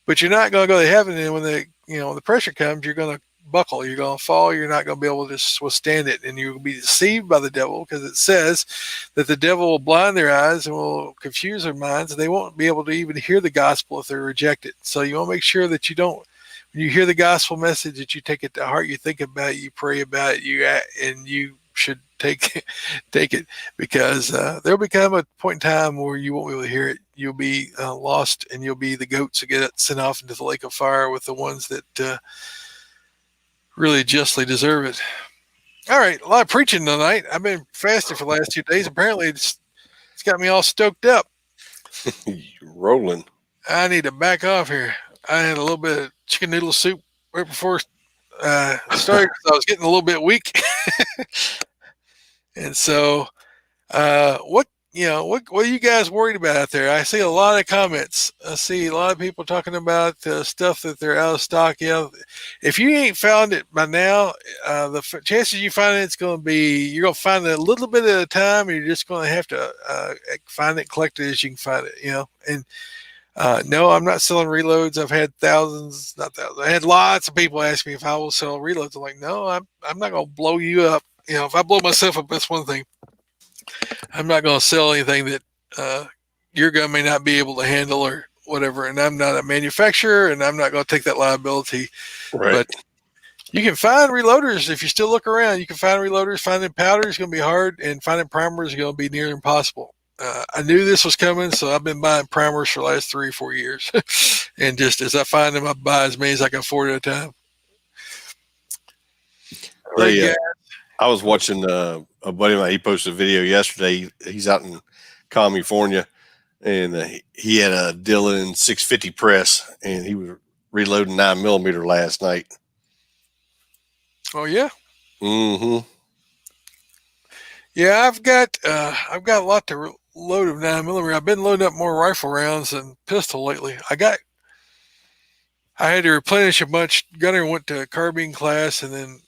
S1: but you're not going to go to heaven. And when the pressure comes, you're going to buckle. You're going to fall. You're not going to be able to withstand it, and you'll be deceived by the devil, because it says that the devil will blind their eyes and will confuse their minds, and they won't be able to even hear the gospel if they're rejected. So you want to make sure that you don't, when you hear the gospel message, that you take it to heart, you think about it, you pray about it, and you should take it, because there'll become a point in time where you won't be able to hear it. You'll be lost, and you'll be the goats that get sent off into the lake of fire with the ones that really justly deserve it. All right, a lot of preaching tonight. I've been fasting for the last 2 days. Apparently, it's got me all stoked up.
S2: Rolling.
S1: I need to back off here. I had a little bit of chicken noodle soup right before started, because I was getting a little bit weak. And so, what are you guys worried about out there? I see a lot of comments. I see a lot of people talking about stuff that they're out of stock. If you ain't found it by now, the chances you find it's going to be, you're going to find it a little bit at a time, and you're just going to have to find it, collect it as you can find it. And no, I'm not selling reloads. I've had I had lots of people ask me if I will sell reloads. I'm like, no, I'm not going to blow you up. If I blow myself up, that's one thing. I'm not going to sell anything that your gun may not be able to handle or whatever. And I'm not a manufacturer, and I'm not going to take that liability.
S2: Right.
S1: But you can find reloaders if you still look around. You can find reloaders. Finding powder is going to be hard, and finding primers is going to be near impossible. I knew this was coming, so I've been buying primers for the last 3 or 4 years. And just as I find them, I buy as many as I can afford at a time.
S2: I was watching a buddy of mine. He posted a video yesterday. He's out in California, and he had a Dillon 650 press, and he was reloading 9mm last night.
S1: Oh yeah.
S2: Mm-hmm.
S1: Yeah, I've got a lot to load of 9mm. I've been loading up more rifle rounds than pistol lately. I had to replenish a bunch. Gunner went to a carbine class, and then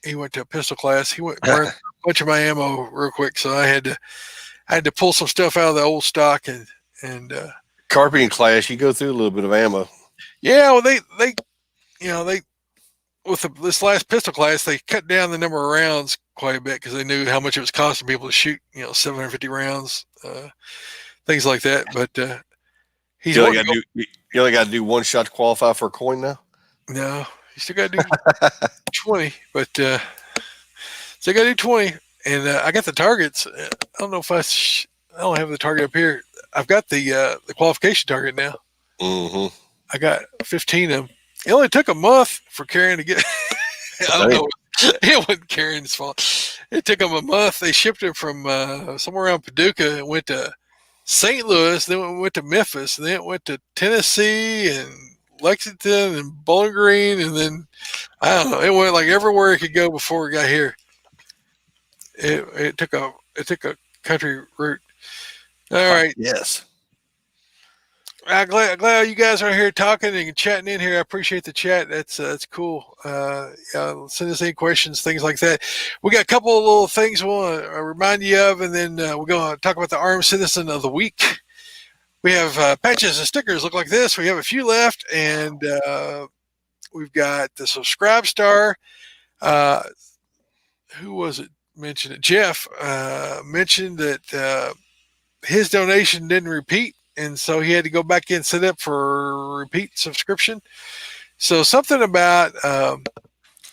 S1: he went to a pistol class. He went burned a bunch of my ammo real quick, so I had to pull some stuff out of the old stock and
S2: carbine class. You go through a little bit of ammo.
S1: Yeah, well, they with this last pistol class, they cut down the number of rounds quite a bit, because they knew how much it was costing people to shoot, 750 rounds, things like that. But
S2: you only got to do one shot to qualify for a coin now.
S1: No, you still got to do 20, but so I got to do 20, and I got the targets. I don't know if I don't have the target up here. I've got the qualification target now.
S2: Mm-hmm.
S1: I got 15 of them, It only took a month for Karen to get. I don't
S2: Hey,
S1: know. It wasn't Karen's fault. It took them a month. They shipped it from somewhere around Paducah and went to St. Louis. Then it went to Memphis. And then it went to Tennessee and Lexington and Bowling Green. And then I don't know. It went like everywhere it could go before it got here. It took a country route. All right.
S2: yes.
S1: I'm glad you guys are here talking and chatting in here. I appreciate the chat. That's cool. Send us any questions, things like that. We got a couple of little things we want to remind you of, and then we're going to talk about the Armed Citizen of the Week. We have patches and stickers look like this. We have a few left, and we've got the Subscribe Star. Who was it mentioned it? Jeff mentioned that his donation didn't repeat. And so he had to go back in, set up for repeat subscription. So something about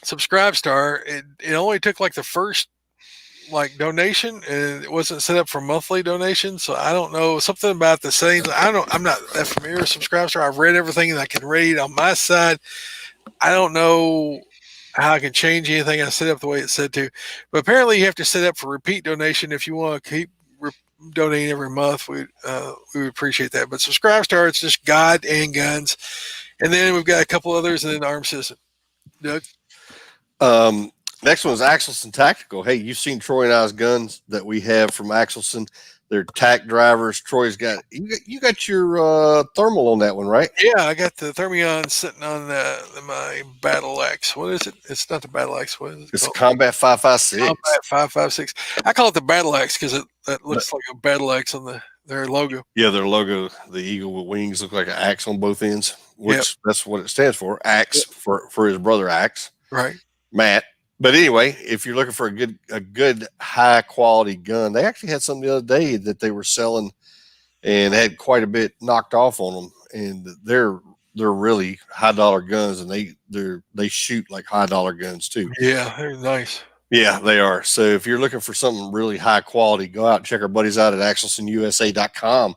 S1: Subscribe Star, it only took like the first like donation, and it wasn't set up for monthly donation. So I don't know, something about the settings. I'm not that familiar with Subscribe Star. I've read everything that I can read on my side. I don't know how I can change anything. I set up the way it's said to, but apparently you have to set up for repeat donation if you want to keep donating every month. We would appreciate that. But Subscribe Star, it's just God and Guns, and then we've got a couple others, and then Armed Citizen. Doug.
S2: Next one is Axelson Tactical. Hey, you've seen Troy and I's guns that we have from Axelson. They're TAC drivers. Troy's got you got your thermal on that one, right?
S1: Yeah, I got the Thermion sitting on my Battle Axe. What is it? It's not the Battle Axe. What is it?
S2: It's a Combat 5.56.
S1: Combat 5.56. I call it the Battle Axe because it looks like a battle axe on their logo.
S2: Yeah, their logo, the eagle with wings, look like an axe on both ends, which that's what it stands for. Axe for his brother Axe,
S1: right?
S2: Matt. But anyway, if you're looking for a good high quality gun, they actually had some the other day that they were selling and had quite a bit knocked off on them, and they're really high dollar guns, and they shoot like high dollar guns too.
S1: Yeah, they're nice.
S2: Yeah, they are. So if you're looking for something really high quality, go out and check our buddies out at AxelsonUSA.com.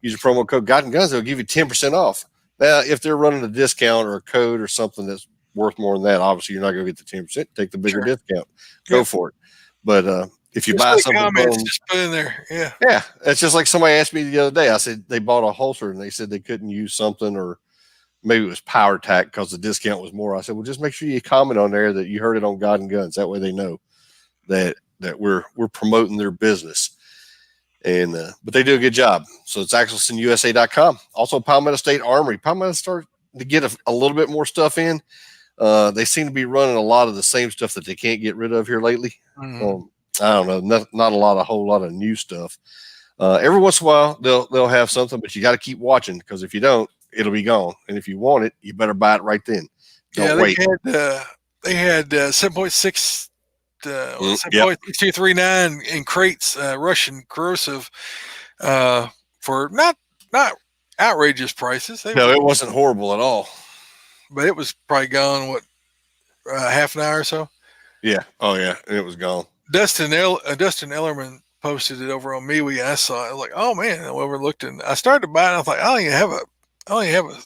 S2: Use the promo code God and Guns; they'll give you 10% off. Now, if they're running a discount or a code or something that's worth more than that, obviously you're not going to get the 10%. Take the bigger discount. Go for it. But if you buy something,
S1: comments, just put in there. Yeah,
S2: yeah, it's just like somebody asked me the other day. I said they bought a holster and they said they couldn't use something, or maybe it was Power Tack because the discount was more. I said, well, just make sure you comment on there that you heard it on God and Guns. That way they know that we're promoting their business. And but they do a good job. So it's AxelsonUSA.com. Also, Palmetto State Armory. Palmetto started to get a little bit more stuff in. They seem to be running a lot of the same stuff that they can't get rid of here lately. I don't know, not a whole lot of new stuff. Every once in a while they'll have something, but you got to keep watching, because if you don't, it'll be gone. And if you want it, you better buy it right then. Don't wait.
S1: They had 7.6 7.6239 in crates, Russian corrosive, for not outrageous prices.
S2: No, it wasn't horrible at all.
S1: But it was probably gone, half an hour or so?
S2: Yeah. Oh, yeah. And it was gone.
S1: Dustin Ellerman posted it over on MeWe. I saw it. I was like, oh, man. I overlooked it. And I started to buy it. And I was like, I don't even have a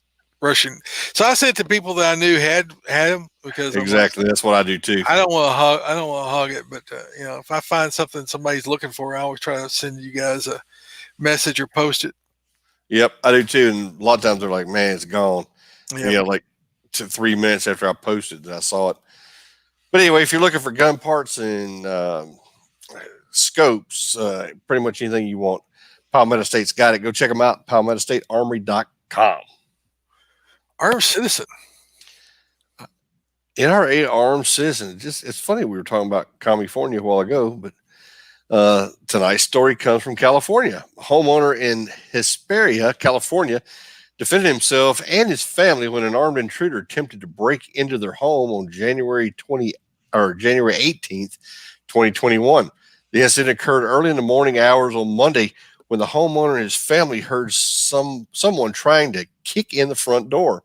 S1: Russian. So I said to people that I knew had them, because
S2: exactly. That's what I do too.
S1: I don't want to hog it. But, if I find something somebody's looking for, I always try to send you guys a message or post it.
S2: Yep. I do too. And a lot of times they're like, man, it's gone.
S1: Yeah.
S2: Like 3 minutes after I posted that I saw it. But anyway, if you're looking for gun parts and scopes, pretty much anything you want, Palmetto State's got it. Go check them out, PalmettoStateArmory.com.
S1: Armed Citizen.
S2: NRA Armed Citizen. It's funny, we were talking about California a while ago, but tonight's story comes from California. A homeowner in Hesperia, California, defended himself and his family when an armed intruder attempted to break into their home on January 18th, 2021. The incident occurred early in the morning hours on Monday, when the homeowner and his family heard someone trying to kick in the front door.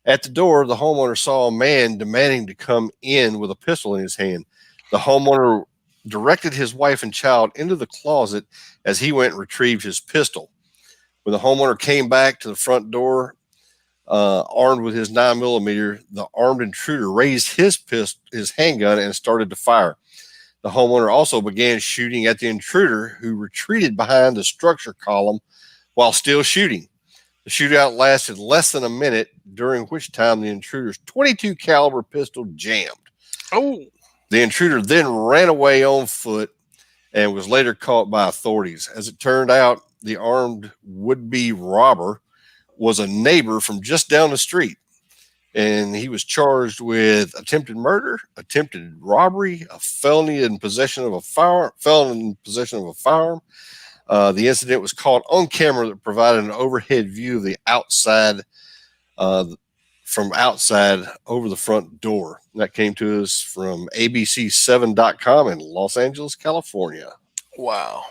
S2: At the door, the homeowner saw a man demanding to come in with a pistol in his hand. The homeowner directed his wife and child into the closet as he went and retrieved his pistol. When the homeowner came back to the front door, armed with his 9mm. The armed intruder raised his handgun and started to fire. The homeowner also began shooting at the intruder, who retreated behind the structure column while still shooting. The shootout lasted less than a minute, during which time the intruder's .22 caliber pistol jammed.
S1: Oh,
S2: The intruder then ran away on foot and was later caught by authorities. As it turned out, the armed would-be robber was a neighbor from just down the street, and he was charged with attempted murder, attempted robbery, a felony in possession of a firearm. The incident was caught on camera that provided an overhead view of the outside, from outside over the front door. And that came to us from ABC7.com in Los Angeles, California.
S1: wow.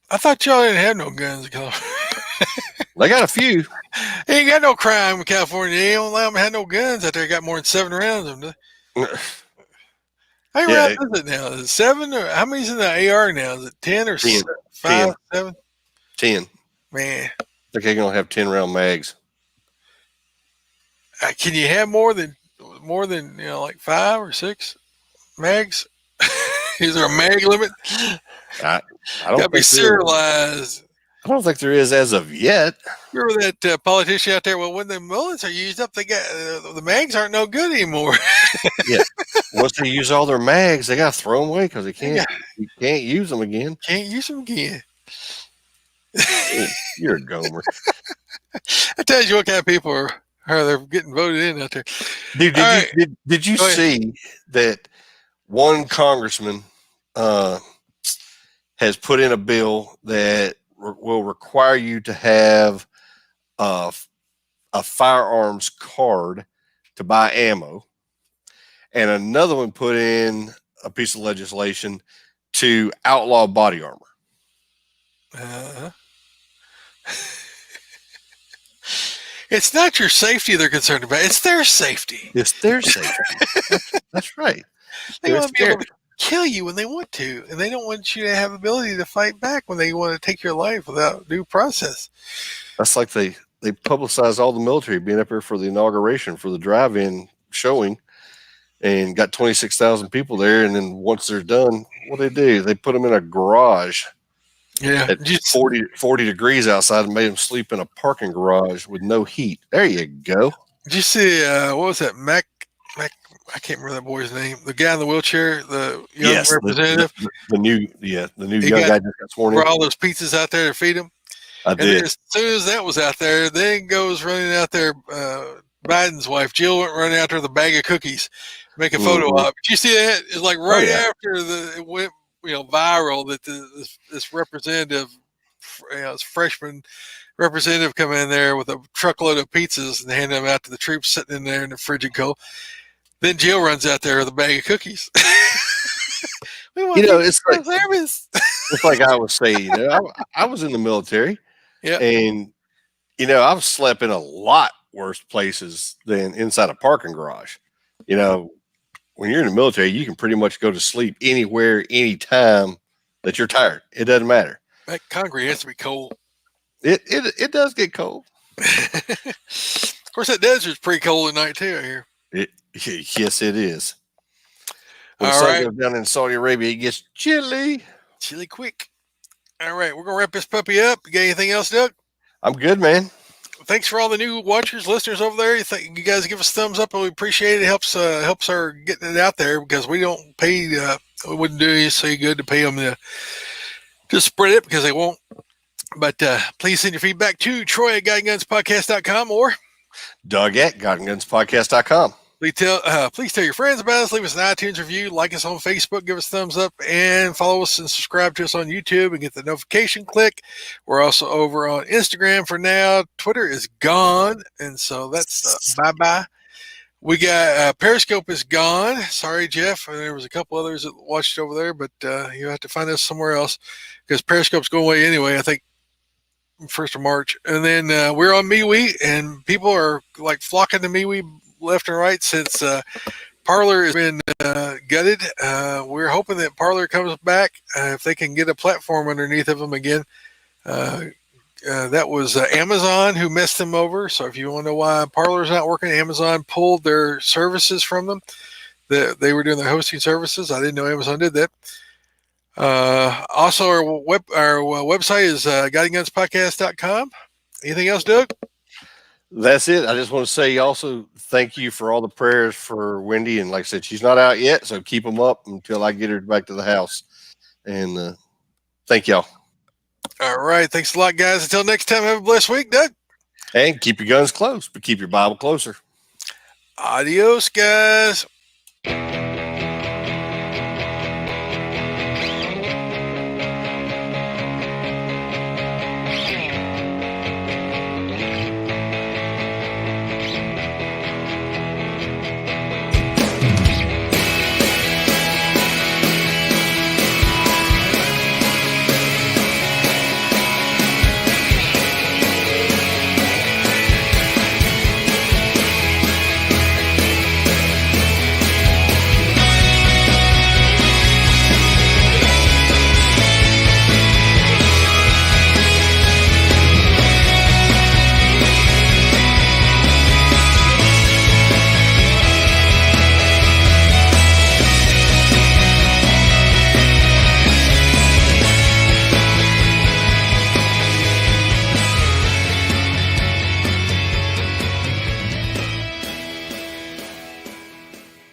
S1: I thought y'all didn't have no guns in California.
S2: They got a few.
S1: They ain't got no crime in California. They don't allow them to have no guns out there. Got more than 7 rounds of them. How many rounds is it now? Is it 7? Or how many's in the AR now? Is it 10 or
S2: 10.
S1: 5, 7?
S2: 10.
S1: Man.
S2: I think they're going to have 10 round mags.
S1: Can you have more than like 5 or 6 mags? Is there a mag limit?
S2: I don't
S1: Got to be
S2: think
S1: serialized.
S2: I don't think there is as of yet.
S1: Remember that politician out there? Well, when the bullets are used up, they got the mags aren't no good anymore.
S2: Yeah. Once they use all their mags, they got to throw them away because you can't use them again.
S1: Can't use them again.
S2: You're a gomer.
S1: That tells you what kind of people are they're getting voted in out there.
S2: Dude, did you see that one congressman has put in a bill that will require you to have a firearms card to buy ammo, and another one put in a piece of legislation to outlaw body armor?
S1: It's not your safety they're concerned about. It's their safety.
S2: It's their safety. That's right.
S1: They want to be able to kill you when they want to, and they don't want you to have ability to fight back when they want to take your life without due process.
S2: That's like they publicized all the military being up here for the inauguration for the drive-in showing, and got 26,000 people there. And then once they're done, what do? They put them in a garage.
S1: Yeah,
S2: at 40 degrees outside, and made them sleep in a parking garage with no heat. There you go.
S1: Did you see what was that? Mac? I can't remember that boy's name. The guy in the wheelchair, the young representative.
S2: The new young guy just got sworn in.
S1: Brought all those pizzas out there to feed him.
S2: I did.
S1: As soon as that was out there, then goes running out there. Biden's wife Jill went running out there with a bag of cookies, make a photo op. Did you see that? It's like after it went viral that this representative, this freshman representative, come in there with a truckload of pizzas and hand them out to the troops sitting in there in the frigid cold. Then Jill runs out there with a bag of cookies.
S2: It's like I was saying. I was in the military, and I've slept in a lot worse places than inside a parking garage. When you're in the military, you can pretty much go to sleep anywhere, anytime that you're tired. It doesn't matter.
S1: That concrete has to be cold.
S2: It does get cold.
S1: Of course, that desert's pretty cold at night too. Here.
S2: Yes, it is. When the sun goes down in Saudi Arabia, it gets chilly.
S1: Chilly quick. All right, we're gonna wrap this puppy up. You got anything else, Doug?
S2: I'm good, man.
S1: Thanks for all the new watchers, listeners over there. You guys give us a thumbs up, and we appreciate it. It helps our getting it out there, because we don't pay. We wouldn't do you so good to pay them to spread it, because they won't. But please send your feedback to Troy at GodandGunsPodcast.com or
S2: Doug at GodandGunsPodcast.com.
S1: Please tell your friends about us. Leave us an iTunes review. Like us on Facebook. Give us a thumbs up. And follow us and subscribe to us on YouTube and get the notification click. We're also over on Instagram for now. Twitter is gone. And so that's bye-bye. We got Periscope is gone. Sorry, Jeff. There was a couple others that watched over there, but you have to find us somewhere else, because Periscope's going away anyway, I think 1st of March. And then we're on MeWe, and people are like flocking to MeWe left and right since Parler has been gutted. We're hoping that Parler comes back if they can get a platform underneath of them again. that was Amazon who messed them over. So if you want to know why Parler's not working, Amazon pulled their services from them. They were doing their hosting services. I didn't know Amazon did that. Also, our website is guidinggunspodcast.com. Anything else, Doug?
S2: That's it. I just want to say also thank you for all the prayers for Wendy. And like I said, she's not out yet, so keep them up until I get her back to the house. And thank y'all.
S1: All right. Thanks a lot, guys. Until next time, have a blessed week, Doug.
S2: And keep your guns close, but keep your Bible closer.
S1: Adios, guys.